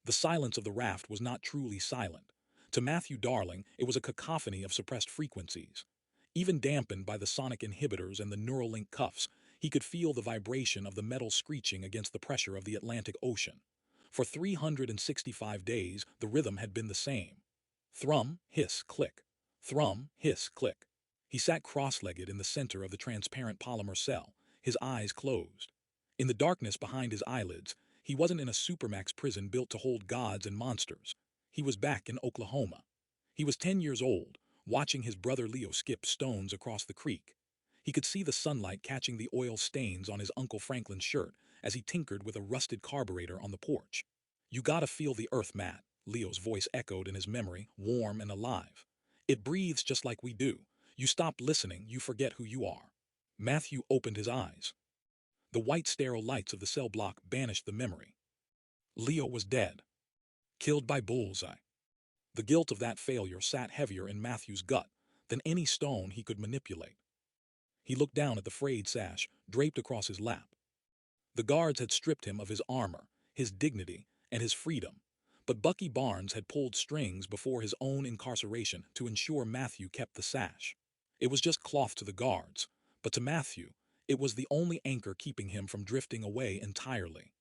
The silence of the raft was not truly silent. To Matthew Darling, it was a cacophony of suppressed frequencies. Even dampened by the sonic inhibitors and the neural link cuffs, he could feel the vibration of the metal screeching against the pressure of the Atlantic Ocean. For 365 days, the rhythm had been the same. Thrum, hiss, click. Thrum, hiss, click. He sat cross-legged in the center of the transparent polymer cell, his eyes closed. In the darkness behind his eyelids, he wasn't in a supermax prison built to hold gods and monsters. He was back in Oklahoma. He was 10 years old, watching his brother Leo skip stones across the creek. He could see the sunlight catching the oil stains on his Uncle Franklin's shirt as he tinkered with a rusted carburetor on the porch. "You gotta feel the earth, Matt," Leo's voice echoed in his memory, warm and alive. "It breathes just like we do. You stop listening, you forget who you are." Matthew opened his eyes. The white sterile lights of the cell block banished the memory. Leo was dead. Killed by bullseye. The guilt of that failure sat heavier in Matthew's gut than any stone he could manipulate. He looked down at the frayed sash draped across his lap. The guards had stripped him of his armor, his dignity, and his freedom, but Bucky Barnes had pulled strings before his own incarceration to ensure Matthew kept the sash. It was just cloth to the guards, but to Matthew, it was the only anchor keeping him from drifting away entirely.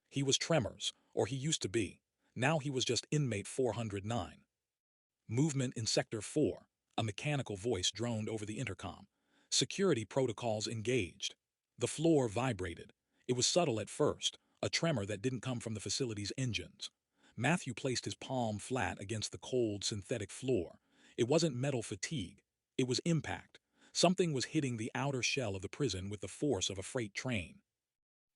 He was Tremors, or he used to be. Now he was just inmate 409. Movement in Sector 4, a mechanical voice droned over the intercom. Security protocols engaged. The floor vibrated. It was subtle at first, a tremor that didn't come from the facility's engines. Matthew placed his palm flat against the cold, synthetic floor. It wasn't metal fatigue. It was impact. Something was hitting the outer shell of the prison with the force of a freight train.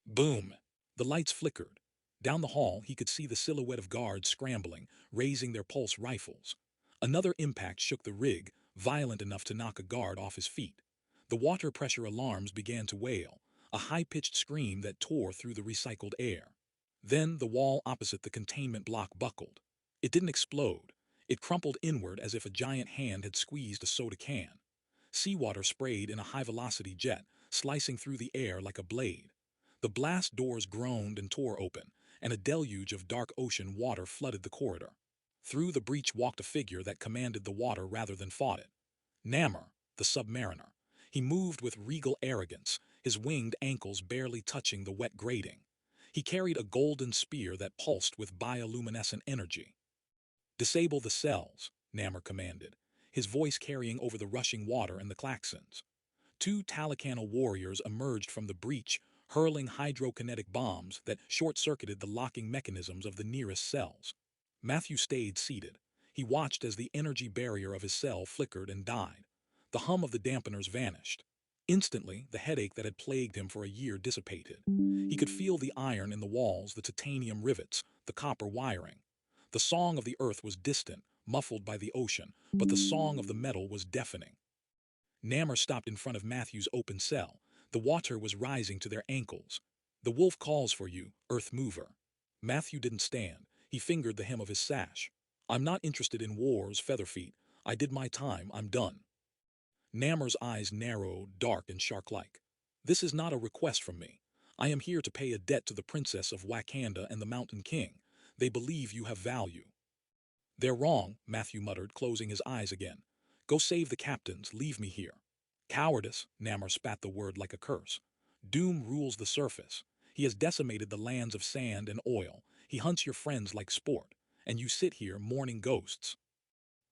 Boom! The lights flickered. Down the hall, he could see the silhouette of guards scrambling, raising their pulse rifles. Another impact shook the rig, violent enough to knock a guard off his feet. The water pressure alarms began to wail, a high-pitched scream that tore through the recycled air. Then the wall opposite the containment block buckled. It didn't explode. It crumpled inward as if a giant hand had squeezed a soda can. Seawater sprayed in a high-velocity jet, slicing through the air like a blade. The blast doors groaned and tore open, and a deluge of dark ocean water flooded the corridor. Through the breach walked a figure that commanded the water rather than fought it. Namor, the submariner. He moved with regal arrogance, his winged ankles barely touching the wet grating. He carried a golden spear that pulsed with bioluminescent energy. "Disable the cells," Namor commanded, his voice carrying over the rushing water and the klaxons. Two Talakana warriors emerged from the breach, hurling hydrokinetic bombs that short-circuited the locking mechanisms of the nearest cells. Matthew stayed seated. He watched as the energy barrier of his cell flickered and died. The hum of the dampeners vanished. Instantly, the headache that had plagued him for a year dissipated. He could feel the iron in the walls, the titanium rivets, the copper wiring. The song of the earth was distant, muffled by the ocean, but the song of the metal was deafening. Namor stopped in front of Matthew's open cell. The water was rising to their ankles. "The wolf calls for you, Earth Mover." Matthew didn't stand. He fingered the hem of his sash. "I'm not interested in wars, Featherfeet. I did my time, I'm done." Namor's eyes narrowed, dark and shark-like. "This is not a request from me. I am here to pay a debt to the Princess of Wakanda and the Mountain King. They believe you have value." "They're wrong," Matthew muttered, closing his eyes again. "Go save the captains, leave me here." "Cowardice," Namor spat the word like a curse. "Doom rules the surface. He has decimated the lands of sand and oil. He hunts your friends like sport, and you sit here mourning ghosts."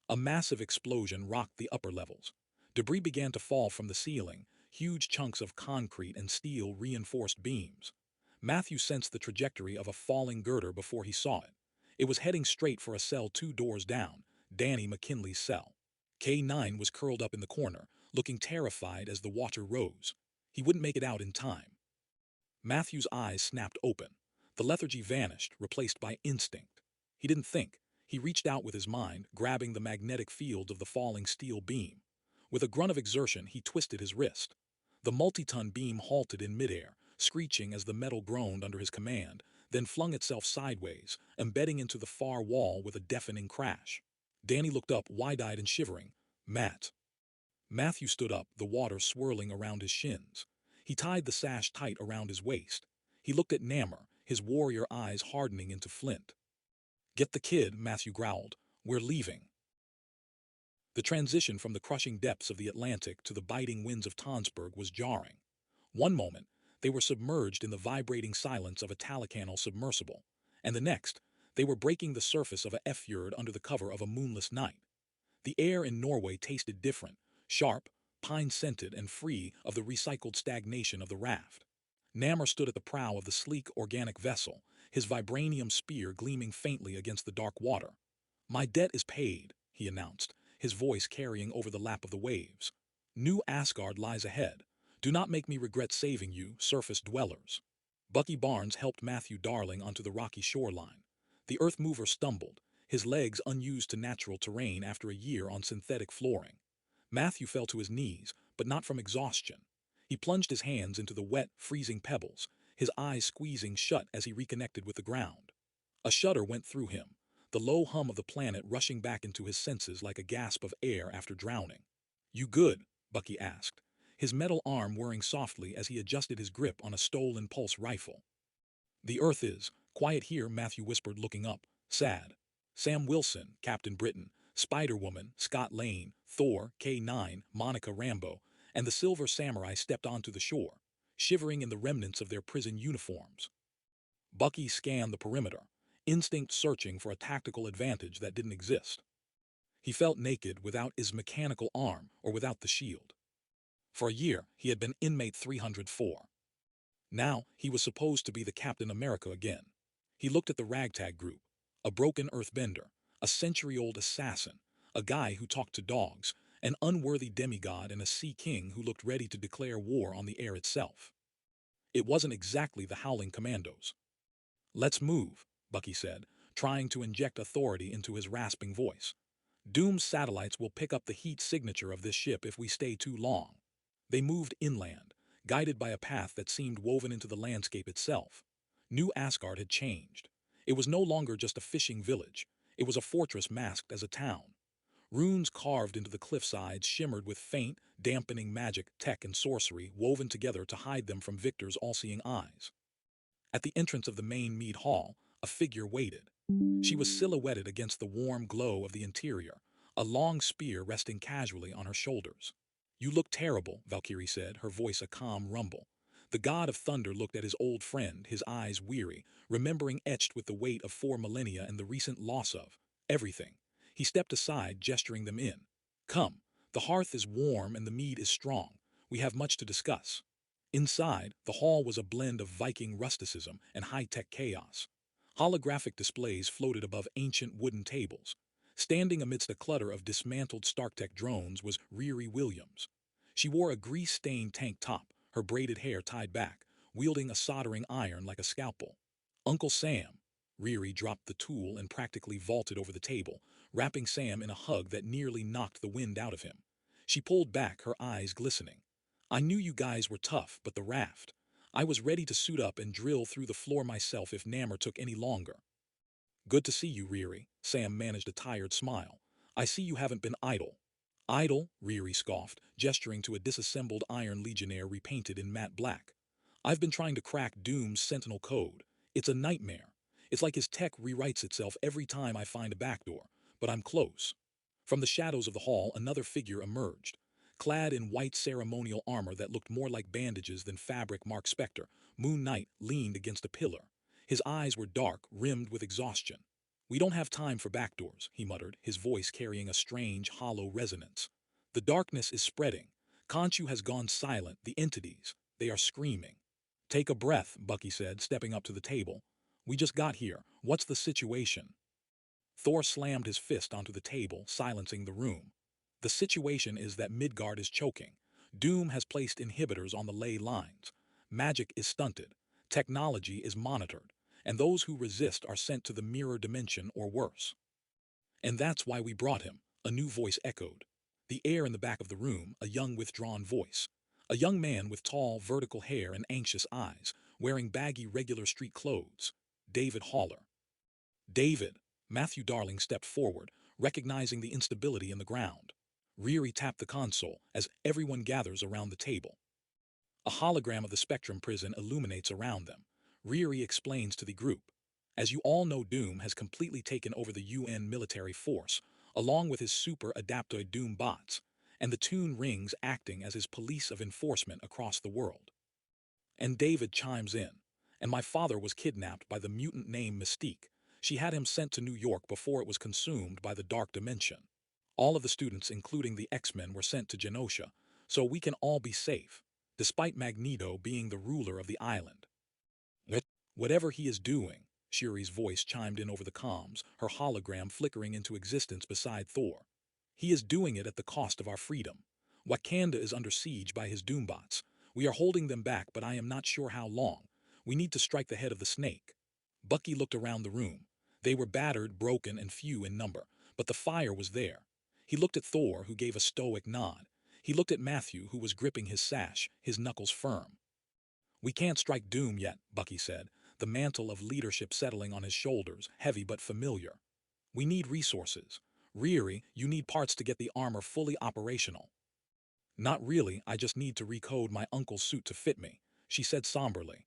A massive explosion rocked the upper levels. Debris began to fall from the ceiling, huge chunks of concrete and steel reinforced beams. Matthew sensed the trajectory of a falling girder before he saw it. It was heading straight for a cell 2 doors down, Danny McKinley's cell. K9 was curled up in the corner, looking terrified as the water rose. He wouldn't make it out in time. Matthew's eyes snapped open. The lethargy vanished, replaced by instinct. He didn't think. He reached out with his mind, grabbing the magnetic field of the falling steel beam. With a grunt of exertion, he twisted his wrist. The multi-ton beam halted in midair, screeching as the metal groaned under his command, then flung itself sideways, embedding into the far wall with a deafening crash. Danny looked up, wide-eyed and shivering. "Matt." Matthew stood up, the water swirling around his shins. He tied the sash tight around his waist. He looked at Namor, his warrior eyes hardening into flint. Get the kid, Matthew growled. We're leaving. The transition from the crushing depths of the Atlantic to the biting winds of Tonsberg was jarring. One moment, they were submerged in the vibrating silence of a Talacanal submersible, and the next, they were breaking the surface of a fjord under the cover of a moonless night. The air in Norway tasted different, sharp, pine-scented, and free of the recycled stagnation of the raft. Namor stood at the prow of the sleek, organic vessel, his vibranium spear gleaming faintly against the dark water. My debt is paid, he announced, his voice carrying over the lap of the waves. New Asgard lies ahead. Do not make me regret saving you, surface dwellers. Bucky Barnes helped Matthew Darling onto the rocky shoreline. The earth mover stumbled, his legs unused to natural terrain after a year on synthetic flooring. Matthew fell to his knees, but not from exhaustion. He plunged his hands into the wet, freezing pebbles, his eyes squeezing shut as he reconnected with the ground. A shudder went through him, the low hum of the planet rushing back into his senses like a gasp of air after drowning. You good? Bucky asked, his metal arm whirring softly as he adjusted his grip on a stolen pulse rifle. The Earth is quiet here, Matthew whispered, looking up, sad. Sam Wilson, Captain Britain, Spider-Woman, Scott Lane, Thor, K9, Monica Rambeau, and the Silver Samurai stepped onto the shore, shivering in the remnants of their prison uniforms. Bucky scanned the perimeter, instinct searching for a tactical advantage that didn't exist. He felt naked without his mechanical arm or without the shield. For a year, he had been inmate 304. Now, he was supposed to be the Captain America again. He looked at the ragtag group, a broken earthbender, a century-old assassin, a guy who talked to dogs, an unworthy demigod and a sea king who looked ready to declare war on the air itself. It wasn't exactly the Howling Commandos. Let's move, Bucky said, trying to inject authority into his rasping voice. Doom's satellites will pick up the heat signature of this ship if we stay too long. They moved inland, guided by a path that seemed woven into the landscape itself. New Asgard had changed. It was no longer just a fishing village. It was a fortress masked as a town. Runes carved into the cliffsides shimmered with faint, dampening magic, tech, and sorcery woven together to hide them from Victor's all-seeing eyes. At the entrance of the main mead hall, a figure waited. She was silhouetted against the warm glow of the interior, a long spear resting casually on her shoulders. You look terrible, Valkyrie said, her voice a calm rumble. The god of thunder looked at his old friend, his eyes weary, remembering etched with the weight of 4 millennia and the recent loss of everything. He stepped aside, gesturing them in. Come, the hearth is warm and the mead is strong. We have much to discuss. Inside, the hall was a blend of Viking rusticism and high-tech chaos. Holographic displays floated above ancient wooden tables. Standing amidst a clutter of dismantled StarkTech drones was Riri Williams. She wore a grease-stained tank top, her braided hair tied back, wielding a soldering iron like a scalpel. Uncle Sam. Riri dropped the tool and practically vaulted over the table, wrapping Sam in a hug that nearly knocked the wind out of him. She pulled back, her eyes glistening. I knew you guys were tough, but the raft. I was ready to suit up and drill through the floor myself if Namor took any longer. Good to see you, Riri. Sam managed a tired smile. I see you haven't been idle. Idle? Riri scoffed, gesturing to a disassembled Iron Legionnaire repainted in matte black. I've been trying to crack Doom's Sentinel code. It's a nightmare. It's like his tech rewrites itself every time I find a backdoor, but I'm close. From the shadows of the hall, another figure emerged. Clad in white ceremonial armor that looked more like bandages than fabric, Mark Spector, Moon Knight leaned against a pillar. His eyes were dark, rimmed with exhaustion. We don't have time for backdoors, he muttered, his voice carrying a strange, hollow resonance. The darkness is spreading. Khonshu has gone silent, the entities. They are screaming. Take a breath, Bucky said, stepping up to the table. We just got here. What's the situation? Thor slammed his fist onto the table, silencing the room. The situation is that Midgard is choking. Doom has placed inhibitors on the ley lines. Magic is stunted. Technology is monitored. And those who resist are sent to the mirror dimension or worse. And that's why we brought him, a new voice echoed. The air in the back of the room, a young withdrawn voice. A young man with tall, vertical hair and anxious eyes, wearing baggy regular street clothes. David Haller. David. Matthew Darling stepped forward, recognizing the instability in the ground. Riri tapped the console as everyone gathers around the table. A hologram of the Spectrum prison illuminates around them. Riri explains to the group. As you all know, Doom has completely taken over the UN military force, along with his super adaptoid Doom bots, and the Toon Rings acting as his police of enforcement across the world. And David chimes in. And my father was kidnapped by the mutant named Mystique. She had him sent to New York before it was consumed by the Dark Dimension. All of the students, including the X-Men, were sent to Genosha, so we can all be safe, despite Magneto being the ruler of the island. Whatever he is doing, Shuri's voice chimed in over the comms, her hologram flickering into existence beside Thor. He is doing it at the cost of our freedom. Wakanda is under siege by his Doombots. We are holding them back, but I am not sure how long. We need to strike the head of the snake. Bucky looked around the room. They were battered, broken, and few in number, but the fire was there. He looked at Thor, who gave a stoic nod. He looked at Matthew, who was gripping his sash, his knuckles firm. We can't strike Doom yet, Bucky said, the mantle of leadership settling on his shoulders, heavy but familiar. We need resources. Riri, you need parts to get the armor fully operational. Not really, I just need to recode my uncle's suit to fit me, she said somberly.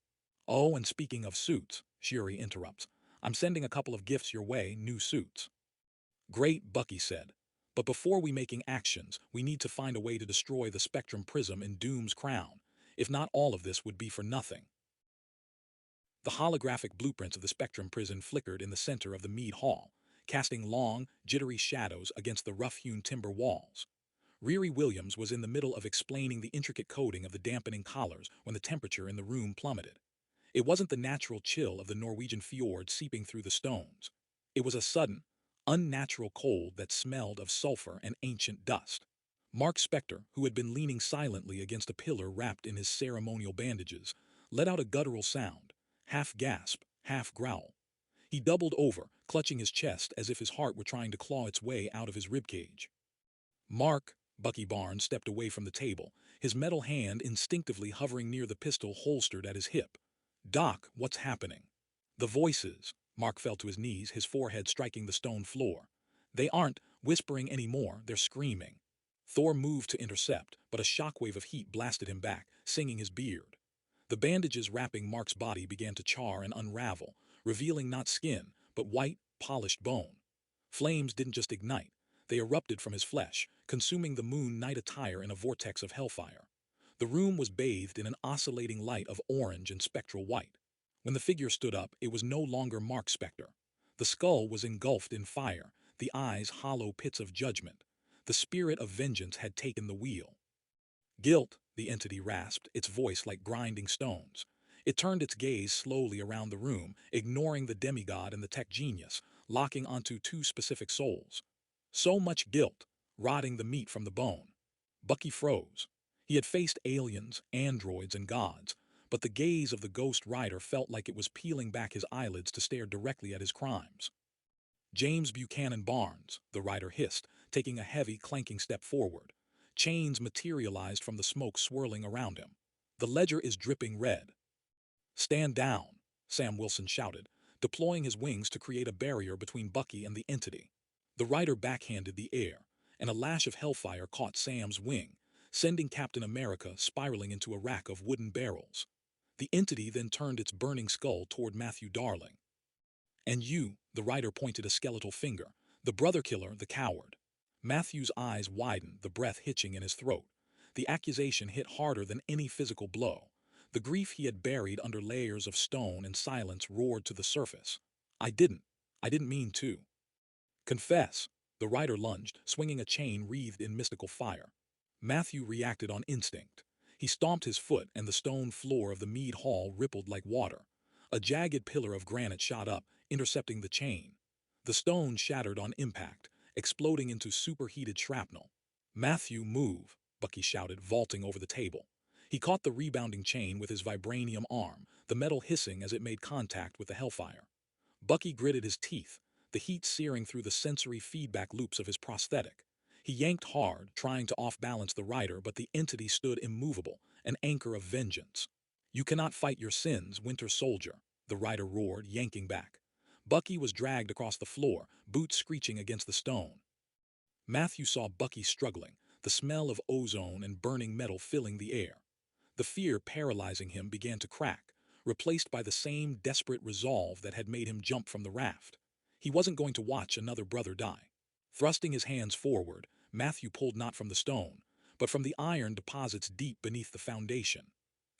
Oh, and speaking of suits, Shuri interrupts, I'm sending a couple of gifts your way, new suits. Great, Bucky said. But before we making actions, we need to find a way to destroy the Spectrum Prism in Doom's crown. If not, all of this would be for nothing. The holographic blueprints of the Spectrum Prison flickered in the center of the Mead Hall, casting long, jittery shadows against the rough-hewn timber walls. Riri Williams was in the middle of explaining the intricate coding of the dampening collars when the temperature in the room plummeted. It wasn't the natural chill of the Norwegian fjord seeping through the stones. It was a sudden, unnatural cold that smelled of sulfur and ancient dust. Mark Spector, who had been leaning silently against a pillar wrapped in his ceremonial bandages, let out a guttural sound, half gasp, half growl. He doubled over, clutching his chest as if his heart were trying to claw its way out of his ribcage. Mark, Bucky Barnes stepped away from the table, his metal hand instinctively hovering near the pistol holstered at his hip. Doc, what's happening? The voices. Mark fell to his knees, his forehead striking the stone floor. They aren't whispering anymore, they're screaming. Thor moved to intercept, but a shockwave of heat blasted him back, singing his beard. The bandages wrapping Mark's body began to char and unravel, revealing not skin, but white, polished bone. Flames didn't just ignite. They erupted from his flesh, consuming the Moon Knight attire in a vortex of hellfire. The room was bathed in an oscillating light of orange and spectral white. When the figure stood up, it was no longer Mark Spector. The skull was engulfed in fire, the eyes hollow pits of judgment. The spirit of vengeance had taken the wheel. Guilt, the entity rasped, its voice like grinding stones. It turned its gaze slowly around the room, ignoring the demigod and the tech genius, locking onto two specific souls. So much guilt, rotting the meat from the bone. Bucky froze. He had faced aliens, androids, and gods, but the gaze of the Ghost Rider felt like it was peeling back his eyelids to stare directly at his crimes. James Buchanan Barnes, the rider hissed, taking a heavy, clanking step forward. Chains materialized from the smoke swirling around him. The ledger is dripping red. Stand down, Sam Wilson shouted, deploying his wings to create a barrier between Bucky and the entity. The rider backhanded the air, and a lash of hellfire caught Sam's wing, sending Captain America spiraling into a rack of wooden barrels. The entity then turned its burning skull toward Matthew Darling. And you, the rider pointed a skeletal finger, the brother killer, the coward. Matthew's eyes widened, the breath hitching in his throat. The accusation hit harder than any physical blow. The grief he had buried under layers of stone and silence roared to the surface. I didn't mean to. Confess, the rider lunged, swinging a chain wreathed in mystical fire. Matthew reacted on instinct. He stomped his foot and the stone floor of the Mead Hall rippled like water. A jagged pillar of granite shot up, intercepting the chain. The stone shattered on impact, exploding into superheated shrapnel. Matthew, move, Bucky shouted, vaulting over the table. He caught the rebounding chain with his vibranium arm, the metal hissing as it made contact with the hellfire. Bucky gritted his teeth, the heat searing through the sensory feedback loops of his prosthetic. He yanked hard, trying to off-balance the rider, but the entity stood immovable, an anchor of vengeance. You cannot fight your sins, Winter Soldier, the rider roared, yanking back. Bucky was dragged across the floor, boots screeching against the stone. Matthew saw Bucky struggling, the smell of ozone and burning metal filling the air. The fear paralyzing him began to crack, replaced by the same desperate resolve that had made him jump from the raft. He wasn't going to watch another brother die. Thrusting his hands forward, Matthew pulled not from the stone, but from the iron deposits deep beneath the foundation.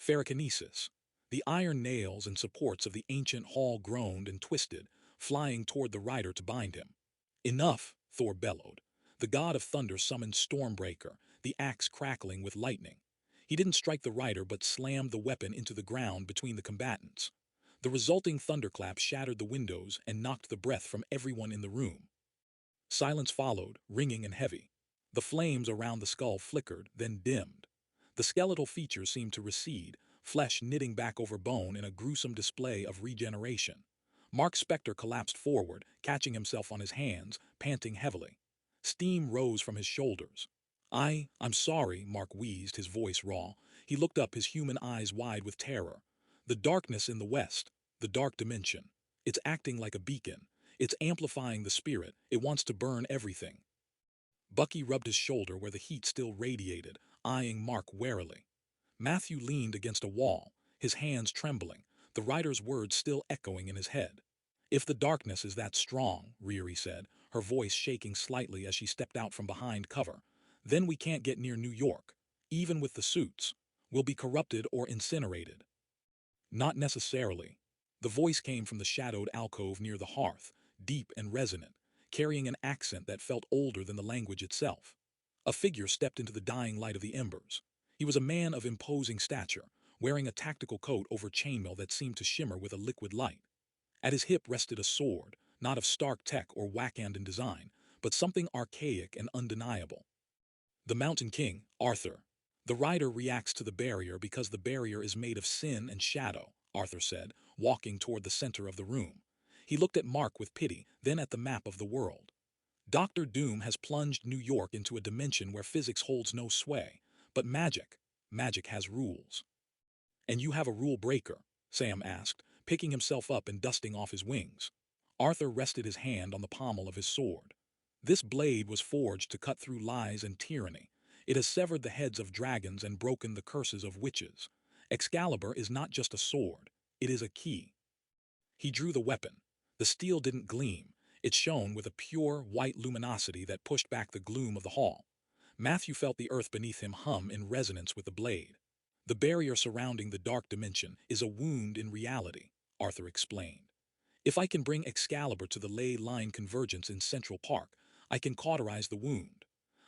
Ferrokinesis. The iron nails and supports of the ancient hall groaned and twisted, flying toward the rider to bind him. Enough, Thor bellowed. The god of thunder summoned Stormbreaker, the axe crackling with lightning. He didn't strike the rider but slammed the weapon into the ground between the combatants. The resulting thunderclap shattered the windows and knocked the breath from everyone in the room. Silence followed, ringing and heavy. The flames around the skull flickered, then dimmed. The skeletal features seemed to recede, flesh knitting back over bone in a gruesome display of regeneration. Mark Spector collapsed forward, catching himself on his hands, panting heavily. Steam rose from his shoulders. I'm sorry, Mark wheezed, his voice raw. He looked up, his human eyes wide with terror. The darkness in the west, the dark dimension. It's acting like a beacon. It's amplifying the spirit. It wants to burn everything. Bucky rubbed his shoulder where the heat still radiated, eyeing Mark warily. Matthew leaned against a wall, his hands trembling, the writer's words still echoing in his head. If the darkness is that strong, Riri said, her voice shaking slightly as she stepped out from behind cover, then we can't get near New York. Even with the suits, we'll be corrupted or incinerated. Not necessarily. The voice came from the shadowed alcove near the hearth, deep and resonant, carrying an accent that felt older than the language itself. A figure stepped into the dying light of the embers. He was a man of imposing stature, wearing a tactical coat over chainmail that seemed to shimmer with a liquid light. At his hip rested a sword, not of stark tech or Wakandan design, but something archaic and undeniable. The Mountain King, Arthur. The rider reacts to the barrier because the barrier is made of sin and shadow, Arthur said, walking toward the center of the room. He looked at Mark with pity, then at the map of the world. Doctor Doom has plunged New York into a dimension where physics holds no sway, but magic has rules. And you have a rule breaker, Sam asked, picking himself up and dusting off his wings. Arthur rested his hand on the pommel of his sword. This blade was forged to cut through lies and tyranny. It has severed the heads of dragons and broken the curses of witches. Excalibur is not just a sword, it is a key. He drew the weapon. The steel didn't gleam. It shone with a pure, white luminosity that pushed back the gloom of the hall. Matthew felt the earth beneath him hum in resonance with the blade. The barrier surrounding the dark dimension is a wound in reality, Arthur explained. If I can bring Excalibur to the ley line convergence in Central Park, I can cauterize the wound.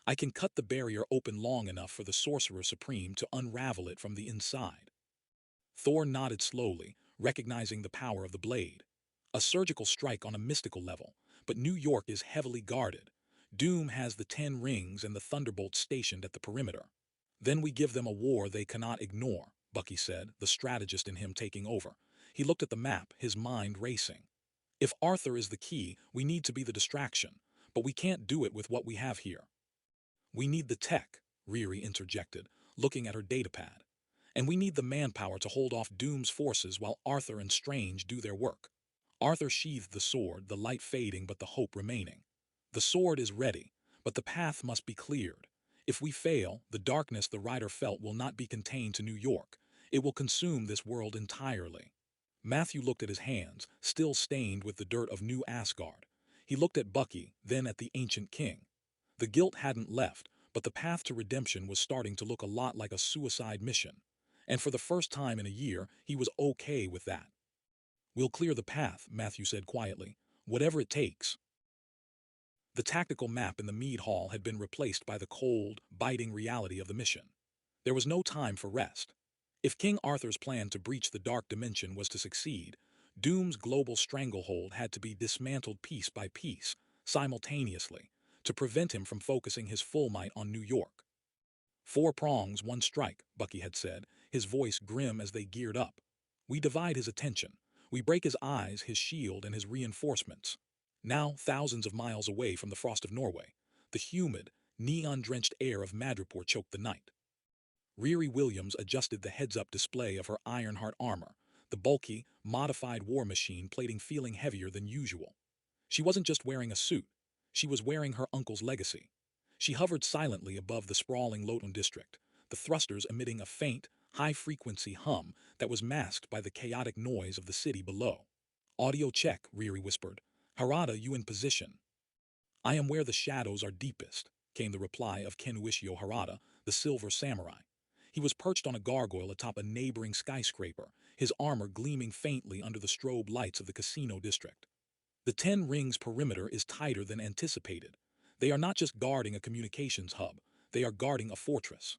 I can cut the barrier open long enough for the Sorcerer Supreme to unravel it from the inside. Thor nodded slowly, recognizing the power of the blade. A surgical strike on a mystical level, but New York is heavily guarded. Doom has the 10 rings and the thunderbolts stationed at the perimeter. Then we give them a war they cannot ignore, Bucky said, the strategist in him taking over. He looked at the map, his mind racing. If Arthur is the key, we need to be the distraction, but we can't do it with what we have here. We need the tech, Riri interjected, looking at her datapad. And we need the manpower to hold off Doom's forces while Arthur and Strange do their work. Arthur sheathed the sword, the light fading but the hope remaining. The sword is ready, but the path must be cleared. If we fail, the darkness the rider felt will not be contained to New York. It will consume this world entirely. Matthew looked at his hands, still stained with the dirt of New Asgard. He looked at Bucky, then at the Ancient King. The guilt hadn't left, but the path to redemption was starting to look a lot like a suicide mission. And for the first time in a year, he was okay with that. We'll clear the path, Matthew said quietly, whatever it takes. The tactical map in the Mead Hall had been replaced by the cold, biting reality of the mission. There was no time for rest. If King Arthur's plan to breach the dark dimension was to succeed, Doom's global stranglehold had to be dismantled piece by piece, simultaneously, to prevent him from focusing his full might on New York. 4 prongs, 1 strike, Bucky had said, his voice grim as they geared up. We divide his attention. We break his eyes, his shield, and his reinforcements. Now, thousands of miles away from the frost of Norway, the humid, neon-drenched air of Madripoor choked the night. Riri Williams adjusted the heads-up display of her Ironheart armor, the bulky, modified war machine plating feeling heavier than usual. She wasn't just wearing a suit. She was wearing her uncle's legacy. She hovered silently above the sprawling Lotun district, the thrusters emitting a faint, high-frequency hum that was masked by the chaotic noise of the city below. Audio check, Riri whispered. Harada, you in position. I am where the shadows are deepest, came the reply of Kenuishio Harada, the silver samurai. He was perched on a gargoyle atop a neighboring skyscraper, his armor gleaming faintly under the strobe lights of the casino district. The 10 rings perimeter is tighter than anticipated. They are not just guarding a communications hub, they are guarding a fortress.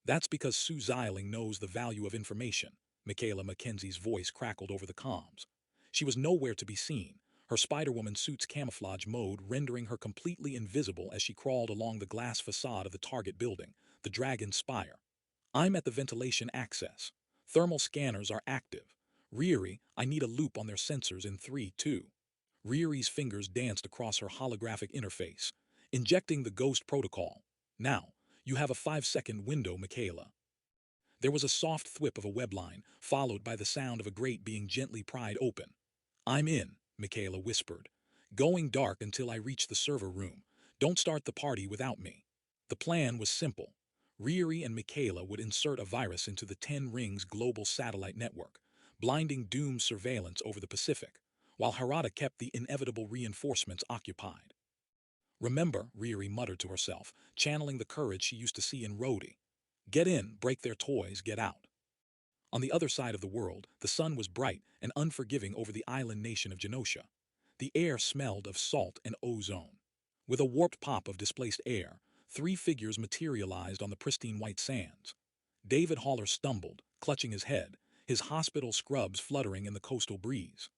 That's because Sue Xiling knows the value of information, Michaela Mackenzie's voice crackled over the comms. She was nowhere to be seen, her Spider-Woman suit's camouflage mode rendering her completely invisible as she crawled along the glass facade of the target building, the Dragon's Spire. I'm at the ventilation access. Thermal scanners are active. Riri, I need a loop on their sensors in 3, 2. Riri's fingers danced across her holographic interface, injecting the ghost protocol. Now, you have a 5-second window, Michaela. There was a soft thwip of a webline, followed by the sound of a grate being gently pried open. I'm in, Michaela whispered. Going dark until I reach the server room. Don't start the party without me. The plan was simple. Riri and Michaela would insert a virus into the 10 Rings global satellite network, blinding Doom's surveillance over the Pacific, while Harada kept the inevitable reinforcements occupied. Remember, Riri muttered to herself, channeling the courage she used to see in Rhodey. Get in, break their toys, get out. On the other side of the world, the sun was bright and unforgiving over the island nation of Genosha. The air smelled of salt and ozone. With a warped pop of displaced air, 3 figures materialized on the pristine white sands. David Haller stumbled, clutching his head, his hospital scrubs fluttering in the coastal breeze.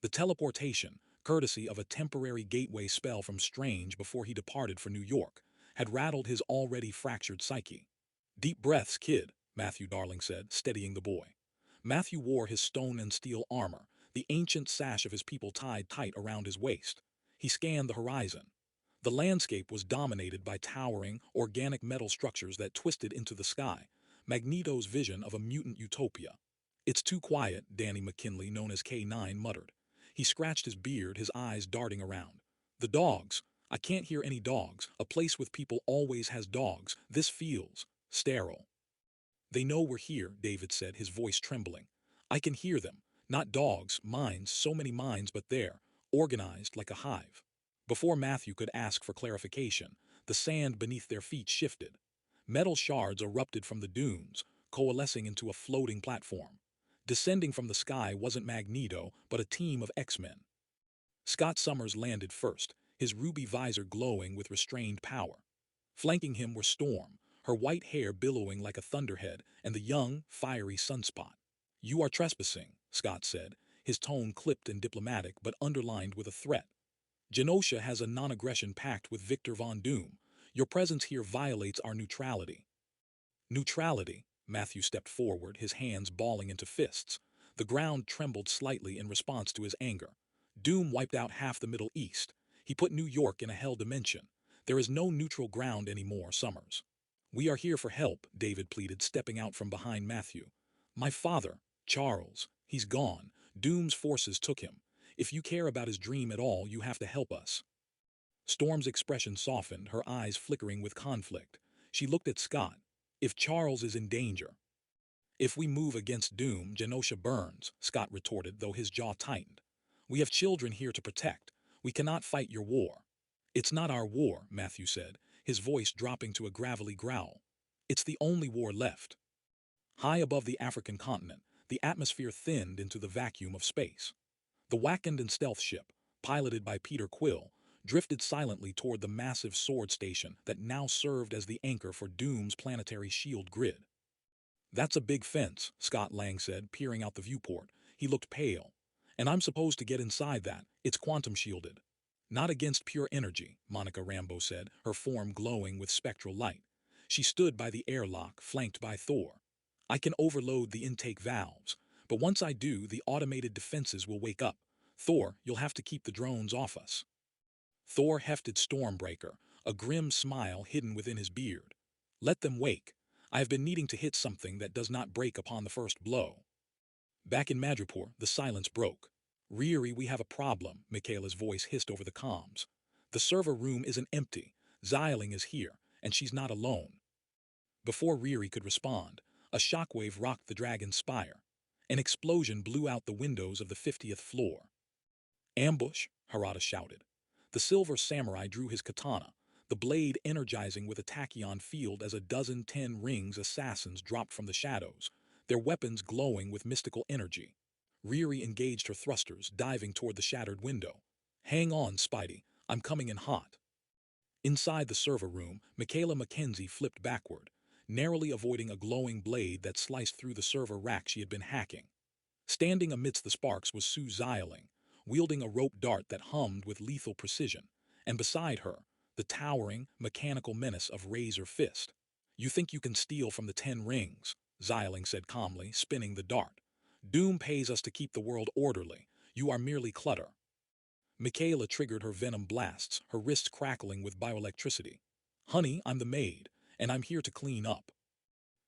The teleportation, courtesy of a temporary gateway spell from Strange before he departed for New York, had rattled his already fractured psyche. Deep breaths, kid, Matthew Darling said, steadying the boy. Matthew wore his stone and steel armor, the ancient sash of his people tied tight around his waist. He scanned the horizon. The landscape was dominated by towering, organic metal structures that twisted into the sky, Magneto's vision of a mutant utopia. It's too quiet, Danny McKinley, known as K9, muttered. He scratched his beard, his eyes darting around. The dogs. I can't hear any dogs. A place with people always has dogs. This feels sterile. They know we're here, David said, his voice trembling. I can hear them. Not dogs, minds, so many minds, but there, organized like a hive. Before Matthew could ask for clarification, the sand beneath their feet shifted. Metal shards erupted from the dunes, coalescing into a floating platform. Descending from the sky wasn't Magneto, but a team of X-Men. Scott Summers landed first, his ruby visor glowing with restrained power. Flanking him were Storm, her white hair billowing like a thunderhead, and the young, fiery Sunspot. You are trespassing, Scott said, his tone clipped and diplomatic but underlined with a threat. Genosha has a non-aggression pact with Victor Von Doom. Your presence here violates our neutrality. Neutrality? Matthew stepped forward, his hands balling into fists. The ground trembled slightly in response to his anger. Doom wiped out half the Middle East. He put New York in a hell dimension. There is no neutral ground anymore, Summers. We are here for help, David pleaded, stepping out from behind Matthew. My father, Charles, he's gone. Doom's forces took him. If you care about his dream at all, you have to help us. Storm's expression softened, her eyes flickering with conflict. She looked at Scott. If Charles is in danger. If we move against Doom, Genosha burns, Scott retorted, though his jaw tightened. We have children here to protect. We cannot fight your war. It's not our war, Matthew said, his voice dropping to a gravelly growl. It's the only war left. High above the African continent, the atmosphere thinned into the vacuum of space. The Wakandon stealth ship, piloted by Peter Quill, drifted silently toward the massive sword station that now served as the anchor for Doom's planetary shield grid. That's a big fence, Scott Lang said, peering out the viewport. He looked pale. And I'm supposed to get inside that. It's quantum shielded. Not against pure energy, Monica Rambeau said, her form glowing with spectral light. She stood by the airlock, flanked by Thor. I can overload the intake valves, but once I do, the automated defenses will wake up. Thor, you'll have to keep the drones off us. Thor hefted Stormbreaker, a grim smile hidden within his beard. Let them wake. I have been needing to hit something that does not break upon the first blow. Back in Madripoor, the silence broke. Riri, we have a problem, Michaela's voice hissed over the comms. The server room isn't empty. Xiling is here, and she's not alone. Before Riri could respond, a shockwave rocked the Dragon's Spire. An explosion blew out the windows of the 50th floor. "Ambush!" Harada shouted. The silver samurai drew his katana, the blade energizing with a tachyon field as a dozen 10 rings assassins dropped from the shadows, their weapons glowing with mystical energy. Riri engaged her thrusters, diving toward the shattered window. "Hang on, Spidey. I'm coming in hot." Inside the server room, Michaela Mackenzie flipped backward, narrowly avoiding a glowing blade that sliced through the server rack she had been hacking. Standing amidst the sparks was Sue Xialing, wielding a rope dart that hummed with lethal precision, and beside her, the towering, mechanical menace of Razor Fist. "You think you can steal from the 10 rings," Xialing said calmly, spinning the dart. "Doom pays us to keep the world orderly. You are merely clutter." Michaela triggered her venom blasts, her wrists crackling with bioelectricity. "Honey, I'm the maid, and I'm here to clean up."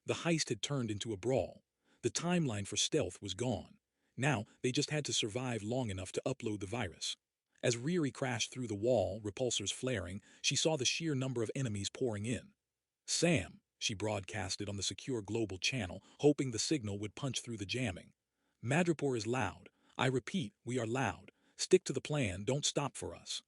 The heist had turned into a brawl. The timeline for stealth was gone. Now, they just had to survive long enough to upload the virus. As Riri crashed through the wall, repulsors flaring, she saw the sheer number of enemies pouring in. "Sam," she broadcasted on the secure global channel, hoping the signal would punch through the jamming. "Madripoor is loud. I repeat, we are loud. Stick to the plan, don't stop for us."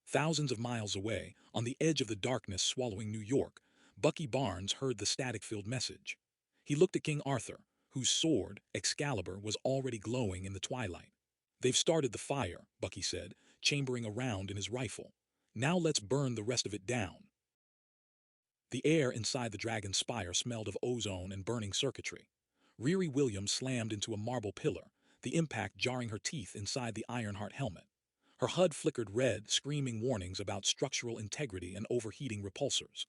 Thousands of miles away, on the edge of the darkness swallowing New York, Bucky Barnes heard the static-filled message. He looked at King Arthur, whose sword, Excalibur, was already glowing in the twilight. "They've started the fire," Bucky said, chambering a round in his rifle. "Now let's burn the rest of it down." The air inside the dragon's spire smelled of ozone and burning circuitry. Riri Williams slammed into a marble pillar, the impact jarring her teeth inside the Ironheart helmet. Her HUD flickered red, screaming warnings about structural integrity and overheating repulsors.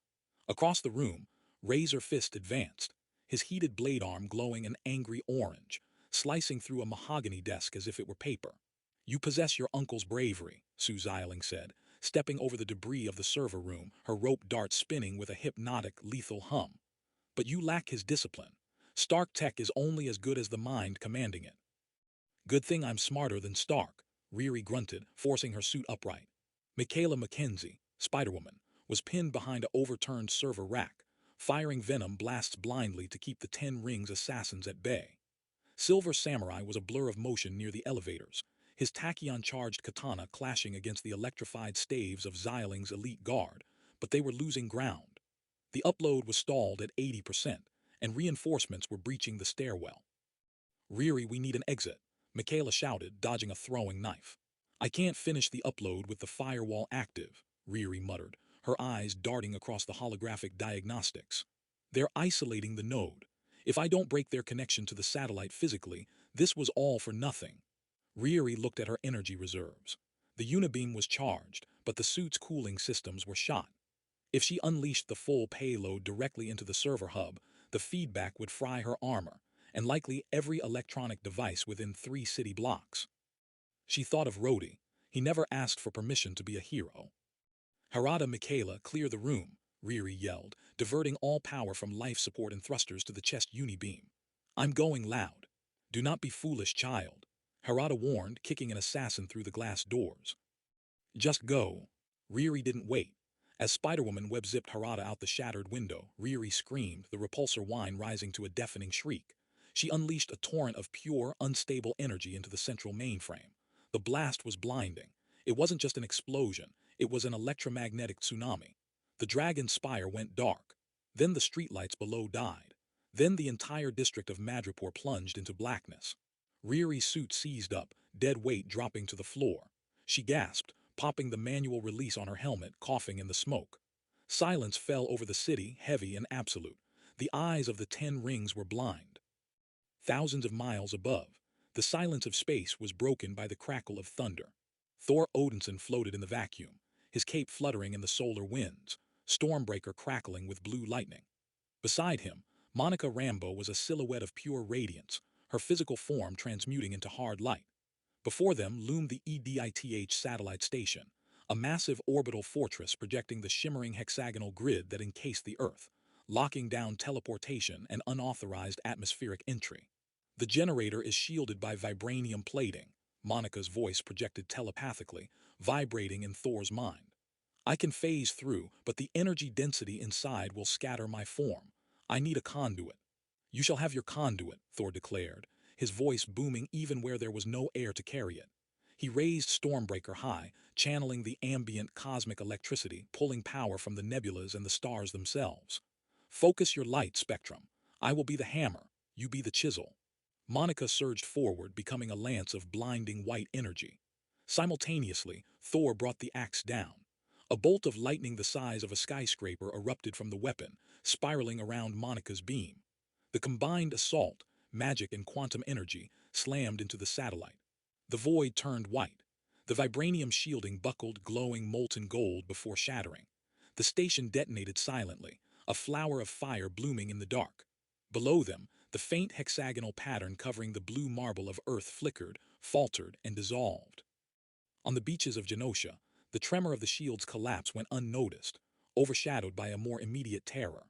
Across the room, Razor Fist advanced, his heated blade arm glowing an angry orange, slicing through a mahogany desk as if it were paper. "You possess your uncle's bravery," Sue Xialing said, stepping over the debris of the server room, her rope dart spinning with a hypnotic, lethal hum. "But you lack his discipline. Stark tech is only as good as the mind commanding it." "Good thing I'm smarter than Stark," Riri grunted, forcing her suit upright. Michaela Mackenzie, Spider-Woman, was pinned behind an overturned server rack, firing venom blasts blindly to keep the 10 Rings assassins at bay. Silver Samurai was a blur of motion near the elevators, his tachyon-charged katana clashing against the electrified staves of Xialing's elite guard, but they were losing ground. The upload was stalled at 80%, and reinforcements were breaching the stairwell. "Riri, we need an exit," Michaela shouted, dodging a throwing knife. "I can't finish the upload with the firewall active," Riri muttered, her eyes darting across the holographic diagnostics. "They're isolating the node. If I don't break their connection to the satellite physically, this was all for nothing." Riri looked at her energy reserves. The unibeam was charged, but the suit's cooling systems were shot. If she unleashed the full payload directly into the server hub, the feedback would fry her armor, and likely every electronic device within 3 city blocks. She thought of Rhodey. He never asked for permission to be a hero. "Harada, Michaela, clear the room," Riri yelled, diverting all power from life support and thrusters to the chest unibeam. "I'm going loud." "Do not be foolish, child," Harada warned, kicking an assassin through the glass doors. "Just go." Riri didn't wait. As Spider-Woman web-zipped Harada out the shattered window, Riri screamed, the repulsor whine rising to a deafening shriek. She unleashed a torrent of pure, unstable energy into the central mainframe. The blast was blinding. It wasn't just an explosion, it was an electromagnetic tsunami. The dragon's spire went dark. Then the streetlights below died. Then the entire district of Madripoor plunged into blackness. Riri's suit seized up, dead weight dropping to the floor. She gasped, popping the manual release on her helmet, coughing in the smoke. Silence fell over the city, heavy and absolute. The eyes of the 10 Rings were blind. Thousands of miles above, the silence of space was broken by the crackle of thunder. Thor Odinson floated in the vacuum, his cape fluttering in the solar winds, Stormbreaker crackling with blue lightning. Beside him, Monica Rambeau was a silhouette of pure radiance, her physical form transmuting into hard light. Before them loomed the EDITH satellite station, a massive orbital fortress projecting the shimmering hexagonal grid that encased the Earth, locking down teleportation and unauthorized atmospheric entry. "The generator is shielded by vibranium plating," Monica's voice projected telepathically, vibrating in Thor's mind. "I can phase through, but the energy density inside will scatter my form. I need a conduit." "You shall have your conduit," Thor declared, his voice booming even where there was no air to carry it. He raised Stormbreaker high, channeling the ambient cosmic electricity, pulling power from the nebulas and the stars themselves. Focus your light, Spectrum. I will be the hammer, you be the chisel. Monica surged forward, becoming a lance of blinding white energy. Simultaneously, Thor brought the axe down. A bolt of lightning the size of a skyscraper erupted from the weapon, spiraling around Monica's beam. The combined assault, magic and quantum energy, slammed into the satellite. The void turned white. The vibranium shielding buckled, glowing molten gold before shattering. The station detonated silently, a flower of fire blooming in the dark. Below them, the faint hexagonal pattern covering the blue marble of Earth flickered, faltered, and dissolved. On the beaches of Genosha, the tremor of the shield's collapse went unnoticed, overshadowed by a more immediate terror.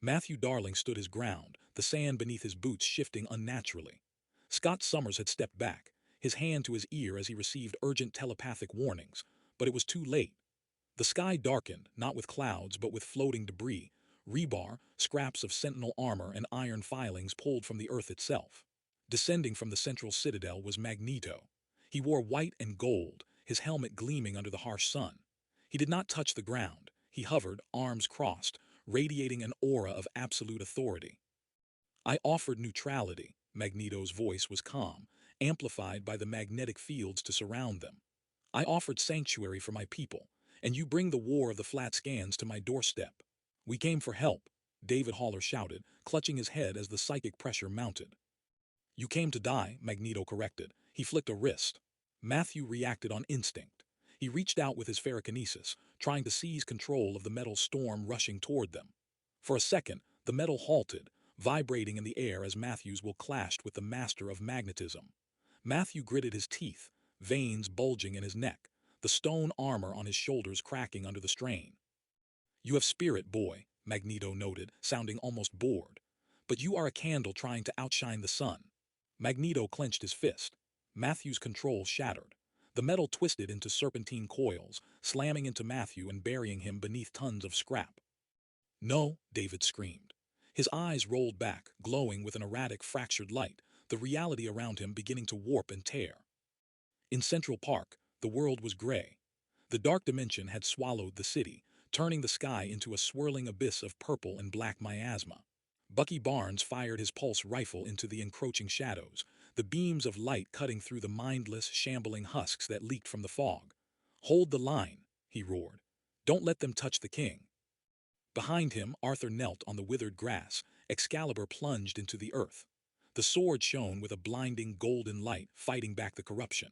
Matthew Darling stood his ground, the sand beneath his boots shifting unnaturally. Scott Summers had stepped back, his hand to his ear as he received urgent telepathic warnings, but it was too late. The sky darkened, not with clouds but with floating debris, rebar, scraps of sentinel armor, and iron filings pulled from the earth itself. Descending from the central citadel was Magneto. He wore white and gold, his helmet gleaming under the harsh sun. He did not touch the ground. He hovered, arms crossed, radiating an aura of absolute authority. I offered neutrality. Magneto's voice was calm, amplified by the magnetic fields to surround them. I offered sanctuary for my people, and you bring the war of the flat scans to my doorstep. We came for help, David Haller shouted, clutching his head as the psychic pressure mounted. You came to die, Magneto corrected. He flicked a wrist. Matthew reacted on instinct. He reached out with his ferrokinesis, trying to seize control of the metal storm rushing toward them. For a second, the metal halted, vibrating in the air as Matthew's will clashed with the master of magnetism. Matthew gritted his teeth, veins bulging in his neck, the stone armor on his shoulders cracking under the strain. You have spirit, boy, Magneto noted, sounding almost bored. But you are a candle trying to outshine the sun. Magneto clenched his fist. Matthew's control shattered. The metal twisted into serpentine coils, slamming into Matthew and burying him beneath tons of scrap. No, David screamed. His eyes rolled back, glowing with an erratic, fractured light, the reality around him beginning to warp and tear. In Central Park, the world was gray. The dark dimension had swallowed the city, turning the sky into a swirling abyss of purple and black miasma. Bucky Barnes fired his pulse rifle into the encroaching shadows, the beams of light cutting through the mindless, shambling husks that leaked from the fog. Hold the line, he roared. Don't let them touch the king. Behind him, Arthur knelt on the withered grass, Excalibur plunged into the earth. The sword shone with a blinding golden light, fighting back the corruption.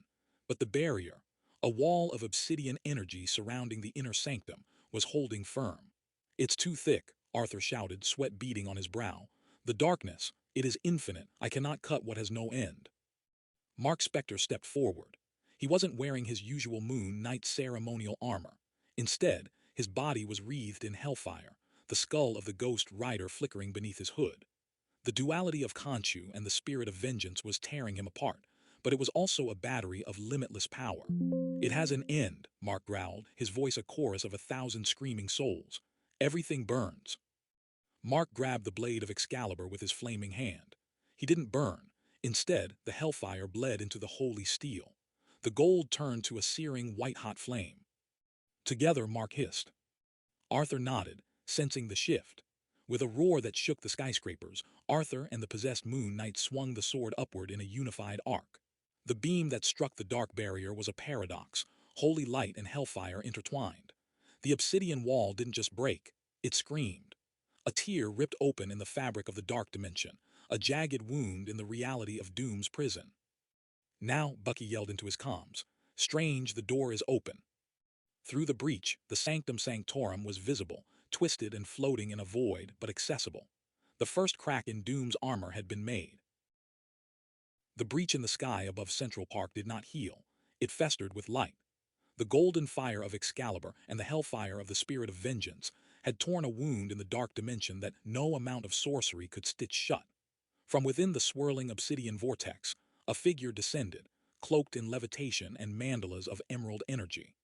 But the barrier, a wall of obsidian energy surrounding the inner sanctum, was holding firm. It's too thick, Arthur shouted, sweat beading on his brow. The darkness, it is infinite. I cannot cut what has no end. Mark Spector stepped forward. He wasn't wearing his usual Moon Knight ceremonial armor. Instead, his body was wreathed in hellfire, the skull of the Ghost Rider flickering beneath his hood. The duality of Khonshu and the spirit of vengeance was tearing him apart, but it was also a battery of limitless power. It has an end, Mark growled, his voice a chorus of 1,000 screaming souls. Everything burns. Mark grabbed the blade of Excalibur with his flaming hand. He didn't burn. Instead, the hellfire bled into the holy steel. The gold turned to a searing white-hot flame. Together, Mark hissed. Arthur nodded, sensing the shift. With a roar that shook the skyscrapers, Arthur and the possessed Moon Knight swung the sword upward in a unified arc. The beam that struck the dark barrier was a paradox, holy light and hellfire intertwined. The obsidian wall didn't just break, it screamed. A tear ripped open in the fabric of the dark dimension, a jagged wound in the reality of Doom's prison. Now, Bucky yelled into his comms. Strange, the door is open. Through the breach, the Sanctum Sanctorum was visible, twisted and floating in a void, but accessible. The first crack in Doom's armor had been made. The breach in the sky above Central Park did not heal. It festered with light. The golden fire of Excalibur and the hellfire of the Spirit of Vengeance had torn a wound in the dark dimension that no amount of sorcery could stitch shut. From within the swirling obsidian vortex, a figure descended, cloaked in levitation and mandalas of emerald energy.